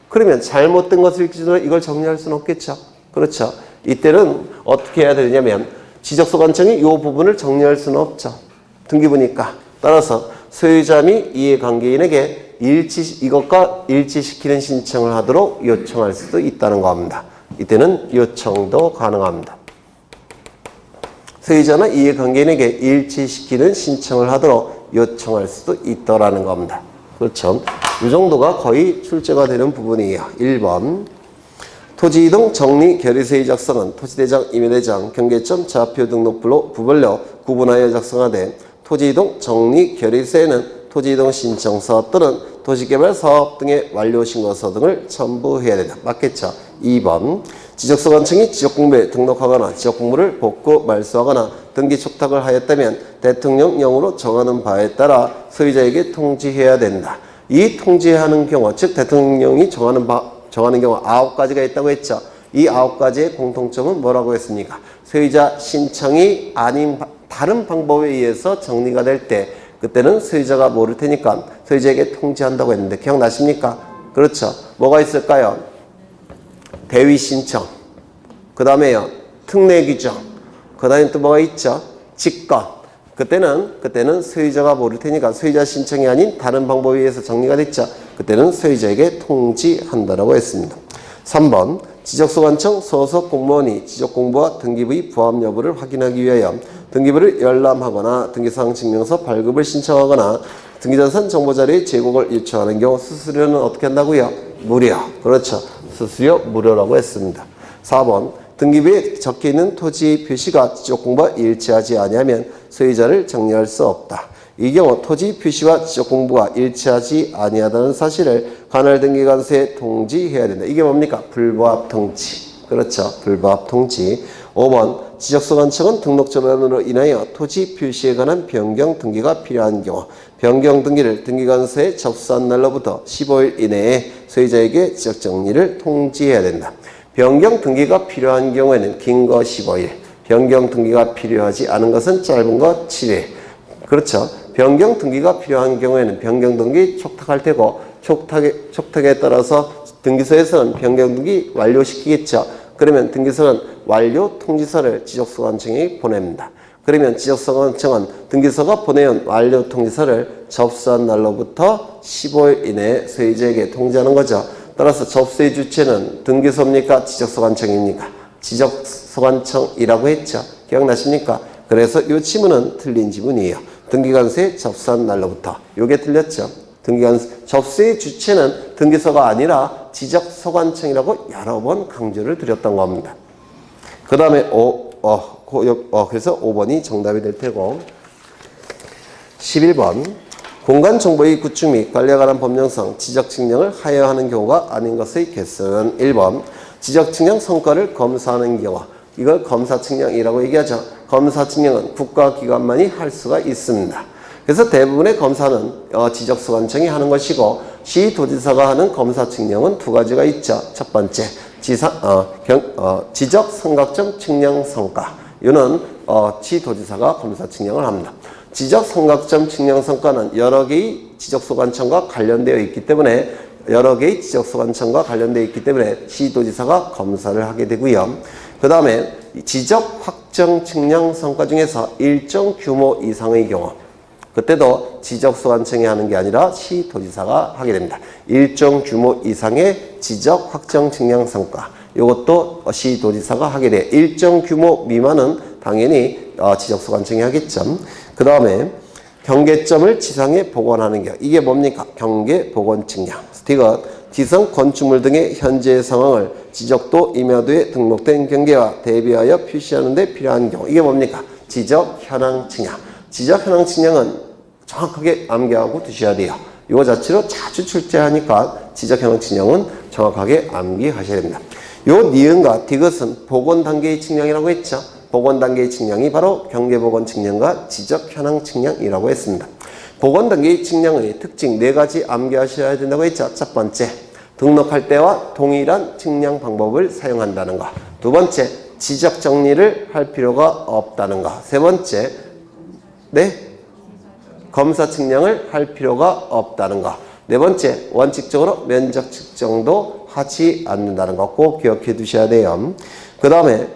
그러면 잘못된 것을 기준으로 이걸 정리할 수는 없겠죠. 그렇죠. 이때는 어떻게 해야 되냐면 지적소관청이 이 부분을 정리할 수는 없죠. 등기부니까. 따라서 소유자 및 이해관계인에게 이것과 일치시키는 신청을 하도록 요청할 수도 있다는 겁니다. 이때는 요청도 가능합니다. 소유자나 이해관계인에게 일치시키는 신청을 하도록 요청할 수도 있다라는 겁니다. 그렇죠. 이 정도가 거의 출제가 되는 부분이에요. 1번 토지이동 정리 결의서의 작성은 토지대장, 임야대장, 경계점, 좌표 등록부로 부벌려 구분하여 작성하되 토지이동 정리 결의서에는 토지이동 신청서 또는 도시개발 사업 등의 완료 신고서 등을 첨부해야 된다. 맞겠죠? 2번 지적소관청이 지적공부에 등록하거나 지적공부를 복구 말소하거나 등기 촉탁을 하였다면 대통령령으로 정하는 바에 따라 소유자에게 통지해야 된다. 이 통지하는 경우, 즉 대통령이 정하는 경우 9가지가 있다고 했죠. 이 9가지의 공통점은 뭐라고 했습니까? 소유자 신청이 아닌 다른 방법에 의해서 정리가 될 때 그때는 소유자가 모를 테니까 소유자에게 통지한다고 했는데 기억나십니까? 그렇죠. 뭐가 있을까요? 대위 신청, 그 다음에요 특례 규정, 그 다음에 또 뭐가 있죠? 직권. 그때는 소유자가 모를 테니까 소유자 신청이 아닌 다른 방법에 의해서 정리가 됐죠. 그때는 소유자에게 통지한다라고 했습니다. 3번 지적소관청 소속 공무원이 지적공부와 등기부의 부합 여부를 확인하기 위하여 등기부를 열람하거나 등기사항 증명서 발급을 신청하거나 등기자산 정보자료의 제공을 요청하는 경우 수수료는 어떻게 한다고요? 무료. 그렇죠. 수수료 무료라고 했습니다. 4번 등기부에 적혀있는 토지 표시가 지적공부와 일치하지 아니하면 소유자를 정리할 수 없다. 이 경우 토지 표시와 지적공부가 일치하지 아니하다는 사실을 관할등기관서에 통지해야 된다. 이게 뭡니까? 불부합 통지. 그렇죠. 불부합 통지. 5번 지적소관청은 등록전환으로 인하여 토지 표시에 관한 변경 등기가 필요한 경우 변경 등기를 등기관서에 접수한 날로부터 15일 이내에 소유자에게 지적정리를 통지해야 된다. 변경 등기가 필요한 경우에는 긴 거 15일, 변경 등기가 필요하지 않은 것은 짧은 거 7일. 그렇죠. 변경 등기가 필요한 경우에는 변경 등기 촉탁할 테고 촉탁에 따라서 등기소에서는 변경 등기 완료시키겠죠. 그러면 등기소는 완료 통지서를 지적소관청에 보냅니다. 그러면 지적소관청은 등기소가 보내온 완료 통지서를 접수한 날로부터 15일 이내에 소유자에게 통지하는 거죠. 따라서 접수의 주체는 등기소입니까? 지적소관청입니까? 지적소관청이라고 했죠. 기억나십니까? 그래서 이 지문은 틀린 지문이에요. 등기관서에 접수한 날로부터. 요게 틀렸죠. 등기관서 접수의 주체는 등기소가 아니라 지적소관청이라고 여러 번 강조를 드렸던 겁니다. 그 다음에 그래서 5번이 정답이 될 테고 11번 공간정보의 구축 및 관리에 관한 법령상 지적측량을 하여하는 경우가 아닌 것의 개수는 1번 지적측량 성과를 검사하는 경우 이걸 검사측량이라고 얘기하죠. 검사측량은 국가기관만이 할 수가 있습니다. 그래서 대부분의 검사는 지적소관청이 하는 것이고 시도지사가 하는 검사측량은 두 가지가 있죠. 첫 번째 지적성각점 측량성과 이는 시도지사가 검사측량을 합니다. 지적성각점 측량성과는 여러 개의 지적소관청과 관련되어 있기 때문에 시도지사가 검사를 하게 되고요. 그 다음에 지적확정측량성과 중에서 일정 규모 이상의 경우 그때도 지적소관청이 하는 게 아니라 시도지사가 하게 됩니다. 일정 규모 이상의 지적확정측량성과 이것도 시도지사가 하게 돼요. 일정 규모 미만은 당연히 지적소관청이 하겠죠. 그 다음에 경계점을 지상에 복원하는 경 이게 뭡니까? 경계복원측량. 스티거 지성 건축물 등의 현재 상황을 지적도 임야도에 등록된 경계와 대비하여 표시하는 데 필요한 경우 이게 뭡니까? 지적현황측량. 지적현황측량은 정확하게 암기하고 두셔야 돼요. 이거 자체로 자주 출제하니까 지적현황측량은 정확하게 암기하셔야 됩니다. 요 니은과 디귿은 복원단계의 측량이라고 했죠. 복원단계의 측량이 바로 경계복원측량과 지적현황측량이라고 했습니다. 복원단계의 측량의 특징 4가지 암기하셔야 된다고 했죠. 첫 번째, 등록할 때와 동일한 측량 방법을 사용한다는 것. 두 번째, 지적 정리를 할 필요가 없다는 것. 세 번째, 검사 측량을 할 필요가 없다는 것. 네 번째, 원칙적으로 면적 측정도 하지 않는다는 것 꼭 기억해 두셔야 돼요. 그 다음에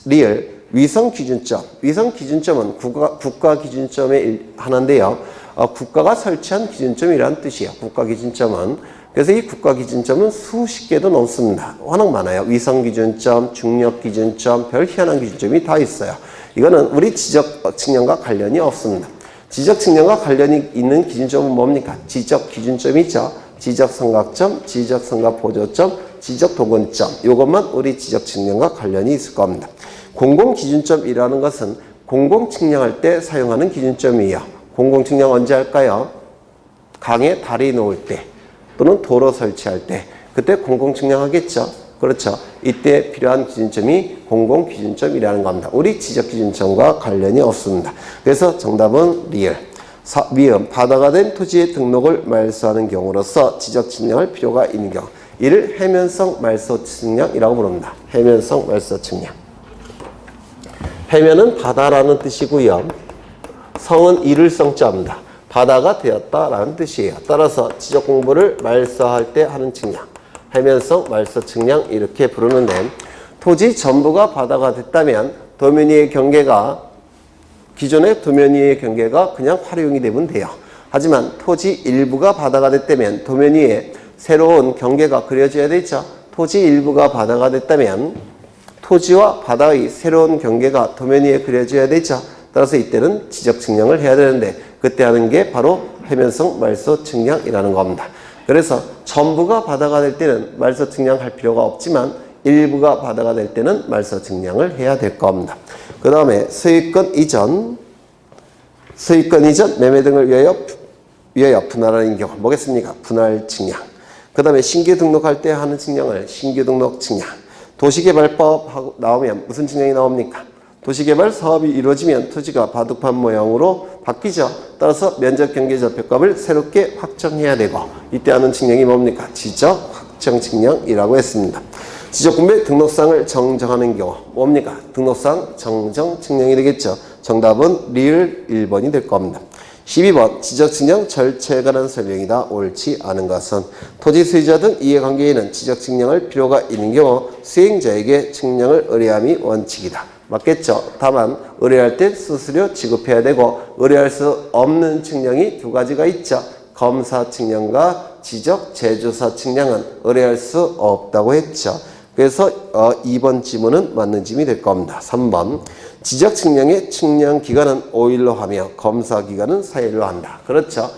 리을 위성 기준점. 위성 기준점은 국가 기준점의 하나인데요. 국가가 설치한 기준점이라는 뜻이에요. 국가 기준점은. 그래서 이 국가 기준점은 수십 개도 넘습니다. 워낙 많아요. 위성 기준점, 중력 기준점, 별 희한한 기준점이 다 있어요. 이거는 우리 지적 측량과 관련이 없습니다. 지적 측량과 관련이 있는 기준점은 뭡니까? 지적 기준점이죠. 지적 삼각점, 지적 삼각 보조점, 지적 도근점. 이것만 우리 지적 측량과 관련이 있을 겁니다. 공공 기준점이라는 것은 공공 측량할 때 사용하는 기준점이에요. 공공 측량 언제 할까요? 강에 다리 놓을 때 또는 도로 설치할 때 그때 공공 측량하겠죠. 그렇죠. 이때 필요한 기준점이 공공 기준점이라는 겁니다. 우리 지적 기준점과 관련이 없습니다. 그래서 정답은 리을. 미음 바다가 된 토지의 등록을 말소하는 경우로서 지적 측량할 필요가 있는 경우 이를 해면성 말소 측량이라고 부릅니다. 해면성 말소 측량. 해면은 바다라는 뜻이고요. 성은 이를 성자입니다. 바다가 되었다라는 뜻이에요. 따라서 지적 공부를 말소할 때 하는 측량. 해면성 말소 측량 이렇게 부르는데 토지 전부가 바다가 됐다면 도면위의 경계가 기존의 도면위의 경계가 그냥 활용이 되면 돼요. 하지만 토지 일부가 바다가 됐다면 도면위에 새로운 경계가 그려져야 되죠. 토지 일부가 바다가 됐다면 토지와 바다의 새로운 경계가 도면위에 그려져야 되죠. 따라서 이때는 지적 측량을 해야 되는데 그때 하는 게 바로 해면성 말소 측량이라는 겁니다. 그래서 전부가 바다가 될 때는 말소 측량할 필요가 없지만 일부가 바다가 될 때는 말소 측량을 해야 될 겁니다. 그 다음에 소유권 이전 매매 등을 위하여 분할하는 경우 뭐겠습니까? 분할 측량. 그 다음에 신규 등록할 때 하는 측량을 신규 등록 측량. 도시개발법 하고 나오면 무슨 측량이 나옵니까? 도시개발 사업이 이루어지면 토지가 바둑판 모양으로 바뀌죠. 따라서 면적 경계 접표값을 새롭게 확정해야 되고, 이때 하는 측량이 뭡니까? 지적 확정 측량이라고 했습니다. 지적분배 등록상을 정정하는 경우 뭡니까? 등록상 정정 측량이 되겠죠. 정답은 리을 1번이 될 겁니다. 12번 지적측량 절차에 관한 설명이다. 옳지 않은 것은 토지 소유자 등 이해관계인은 지적측량을 필요가 있는 경우 수행자에게 측량을 의뢰함이 원칙이다. 맞겠죠? 다만 의뢰할 때 수수료 지급해야 되고, 의뢰할 수 없는 측량이 두 가지가 있죠. 검사 측량과 지적 제조사 측량은 의뢰할 수 없다고 했죠. 그래서 2번 지문은 맞는 지문이 될 겁니다. 3번 지적 측량의 측량 기간은 5일로 하며 검사 기간은 4일로 한다. 그렇죠.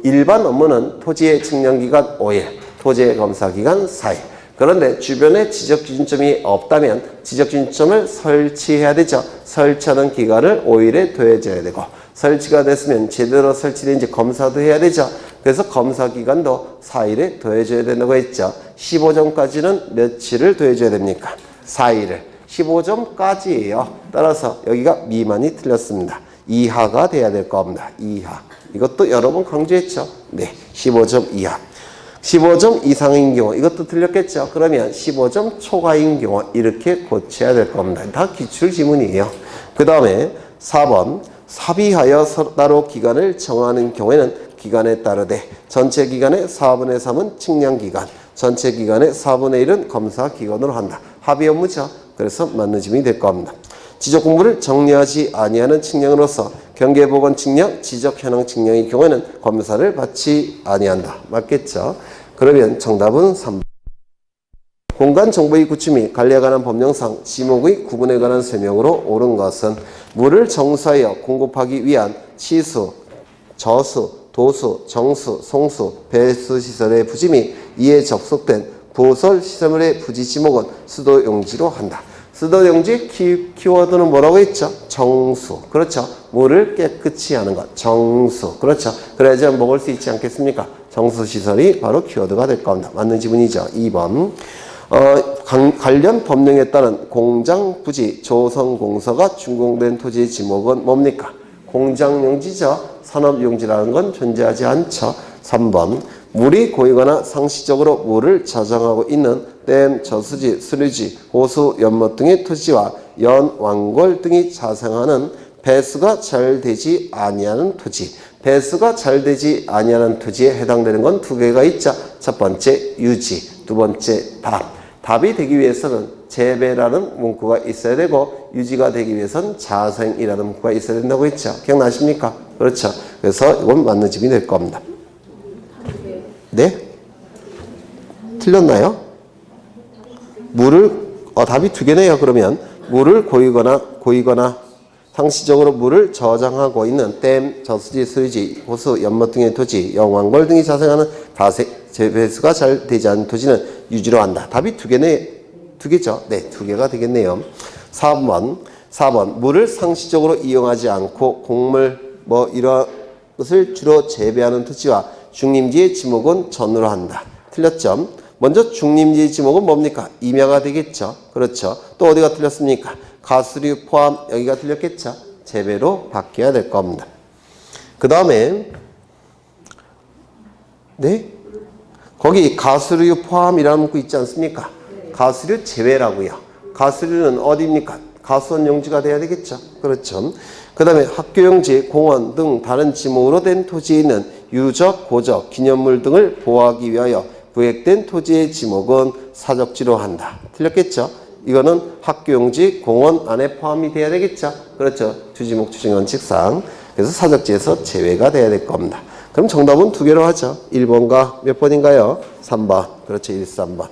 일반 업무는 토지의 측량 기간 5일, 토지의 검사 기간 4일. 그런데 주변에 지적 기준점이 없다면 지적 기준점을 설치해야 되죠. 설치하는 기간을 5일에 더해줘야 되고, 설치가 됐으면 제대로 설치된지 검사도 해야 되죠. 그래서 검사 기간도 4일에 더해줘야 된다고 했죠. 15점까지는 며칠을 더해줘야 됩니까? 4일을. 15점까지예요. 따라서 여기가 미만이 틀렸습니다. 이하가 돼야 될 겁니다. 이하. 이것도 여러 번 강조했죠. 네, 15점 이하. 15점 이상인 경우 이것도 틀렸겠죠. 그러면 15점 초과인 경우 이렇게 고쳐야 될 겁니다. 다 기출 지문이에요. 그 다음에 4번 합의하여 따로 기간을 정하는 경우에는 기간에 따르되 전체 기간의 4분의 3은 측량 기간, 전체 기간의 4분의 1은 검사 기간으로 한다. 합의 업무죠. 그래서 맞는 지문이 될 겁니다. 지적 공부를 정리하지 아니하는 측량으로서 경계보건 측량, 지적 현황 측량의 경우에는 검사를 받지 아니한다. 맞겠죠? 그러면 정답은 3번. 공간정보의 구축 및 관리에 관한 법령상 지목의 구분에 관한 설명으로 옳은 것은 물을 정수하여 공급하기 위한 치수, 저수, 도수, 정수, 송수, 배수 시설의 부지 및 이에 접속된 부설 시설물의 부지 지목은 수도용지로 한다. 수도용지 키워드는 뭐라고 했죠? 정수. 그렇죠. 물을 깨끗이 하는 것. 정수. 그렇죠. 그래야지 먹을 수 있지 않겠습니까? 정수시설이 바로 키워드가 될 겁니다. 맞는 지문이죠. 2번. 관련 법령에 따른 공장 부지 조성공사가 준공된 토지의 지목은 뭡니까? 공장용지죠. 산업용지라는 건 존재하지 않죠. 3번. 물이 고이거나 상시적으로 물을 저장하고 있는 댐, 저수지, 수류지, 호수, 연못 등의 토지와 연, 완골 등이 자생하는 배수가 잘 되지 아니하는 토지. 배수가 잘 되지 아니하는 토지에 해당되는 건 두 개가 있죠. 첫 번째 유지, 두 번째 답. 답이 되기 위해서는 재배라는 문구가 있어야 되고, 유지가 되기 위해서는 자생이라는 문구가 있어야 된다고 했죠. 기억나십니까? 그렇죠. 그래서 이건 맞는 집이 될 겁니다. 네? 틀렸나요? 답이 두 개네요. 그러면 물을 고이거나 상시적으로 물을 저장하고 있는 댐, 저수지, 수유지, 호수, 연못 등의 토지, 영왕골 등이 자생하는 배수가 잘 되지 않은 토지는 유지로 한다. 답이 두 개죠. 네, 두 개가 되겠네요. 4번 물을 상시적으로 이용하지 않고 곡물 이런 것을 주로 재배하는 토지와 중림지의 지목은 전으로 한다. 틀렸죠? 먼저 중림지의 지목은 뭡니까? 임야가 되겠죠. 그렇죠. 또 어디가 틀렸습니까? 가수류 포함, 여기가 틀렸겠죠. 재배로 바뀌어야 될 겁니다. 그 다음에 네? 거기 가수류 포함이라는 문구 있지 않습니까? 가수류 제외라고요. 가수류는 어디입니까? 가수원 용지가 돼야 되겠죠. 그렇죠. 그 다음에 학교용지, 공원 등 다른 지목으로 된 토지에 있는 유적, 고적, 기념물 등을 보호하기 위하여 구획된 토지의 지목은 사적지로 한다. 틀렸겠죠? 이거는 학교용지, 공원 안에 포함이 돼야 되겠죠? 그렇죠. 주지목 추진원칙상. 그래서 사적지에서 제외가 돼야 될 겁니다. 그럼 정답은 두 개로 하죠. 1번과 몇 번인가요? 3번. 그렇죠. 1, 3번.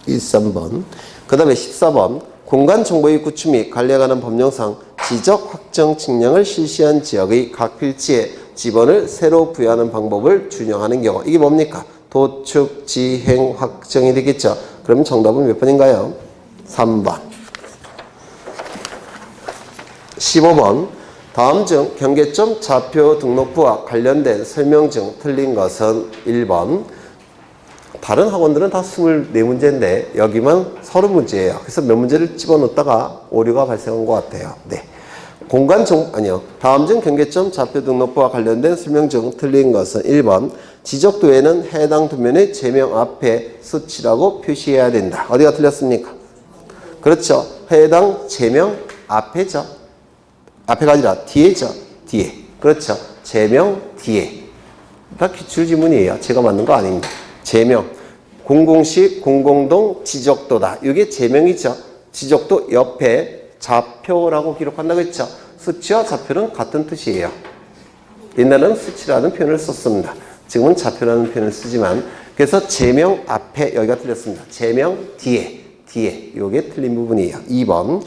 1, 3번. 그 다음에 14번. 공간정보의 구축 및 관리에 관한 법령상 지적 확정 측량을 실시한 지역의 각 필지에 지번을 새로 부여하는 방법을 준용하는 경우. 이게 뭡니까? 도축, 지행, 확정이 되겠죠. 그럼 정답은 몇 번인가요? 3번. 15번. 다음 중 경계점 좌표 등록부와 관련된 설명 중 틀린 것은 1번. 다른 학원들은 다 24문제인데 여기만 30문제예요. 그래서 몇 문제를 집어넣다가 오류가 발생한 것 같아요. 네. 다음 중 경계점 좌표 등록부와 관련된 설명 중 틀린 것은 1번. 지적도에는 해당 도면의 제명 앞에 수치라고 표시해야 된다. 어디가 틀렸습니까? 그렇죠. 해당 제명 앞에죠. 앞에가 아니라 뒤에죠. 뒤에. 그렇죠. 제명 뒤에. 다 기출지문이에요. 제가 만든 거 아닙니다. 제명. 공공식, 공공동, 지적도다. 이게 제명이죠. 지적도 옆에 좌표라고 기록한다고 했죠. 수치와 좌표는 같은 뜻이에요. 옛날에는 수치라는 표현을 썼습니다. 지금은 좌표라는 표현을 쓰지만, 그래서 제명 앞에, 여기가 틀렸습니다. 제명 뒤에. 이게 틀린 부분이에요. 2번.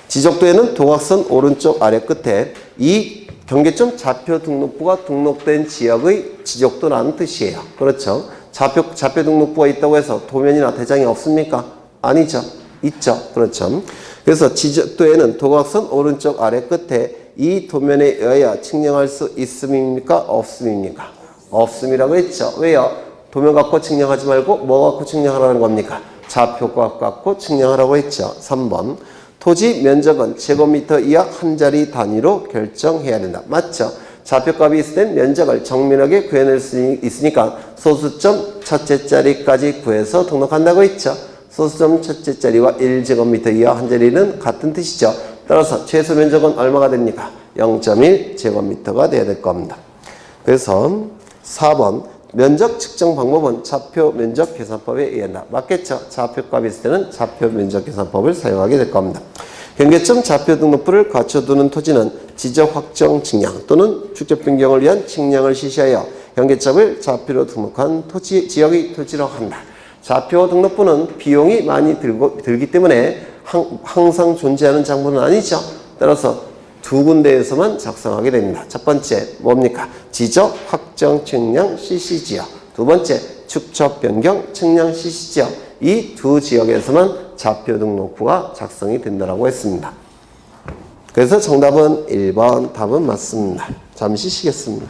지적도에는 도각선 오른쪽 아래 끝에 이 경계점 좌표 등록부가 등록된 지역의 지적도라는 뜻이에요. 그렇죠. 좌표 등록부가 있다고 해서 도면이나 대장이 없습니까? 아니죠. 있죠. 그렇죠. 그래서 지적도에는 도각선 오른쪽 아래 끝에 이 도면에 의하여 측량할 수 있음입니까? 없음입니까? 없음이라고 했죠. 왜요? 도면 갖고 측량하지 말고 뭐 갖고 측량하라는 겁니까? 좌표값 갖고 측량하라고 했죠. 3번. 토지 면적은 제곱미터 이하 한 자리 단위로 결정해야 된다. 맞죠? 좌표값이 있을 땐 면적을 정밀하게 구해낼 수 있으니까 소수점 첫째 자리까지 구해서 등록한다고 했죠. 소수점 첫째 자리와 1제곱미터 이하 한 자리는 같은 뜻이죠. 따라서 최소 면적은 얼마가 됩니까? 0.1제곱미터가 돼야 될 겁니다. 그래서 4번. 면적 측정 방법은 좌표 면적 계산법에 의한다. 맞겠죠? 좌표값이 있을 때는 좌표 면적 계산법을 사용하게 될 겁니다. 경계점 좌표 등록부를 갖춰두는 토지는 지적 확정 측량 또는 축적 변경을 위한 측량을 실시하여 경계점을 좌표로 등록한 토지 지역의 토지라고 한다. 좌표 등록부는 비용이 많이 들기 때문에 항상 존재하는 장부는 아니죠. 따라서 두 군데에서만 작성하게 됩니다. 첫 번째 뭡니까? 지적 확정 측량 CC지역. 두 번째 축적 변경 측량 CC지역. 이 두 지역에서만 좌표 등록부가 작성이 된다고 했습니다. 그래서 정답은 1번 답은 맞습니다. 잠시 쉬겠습니다.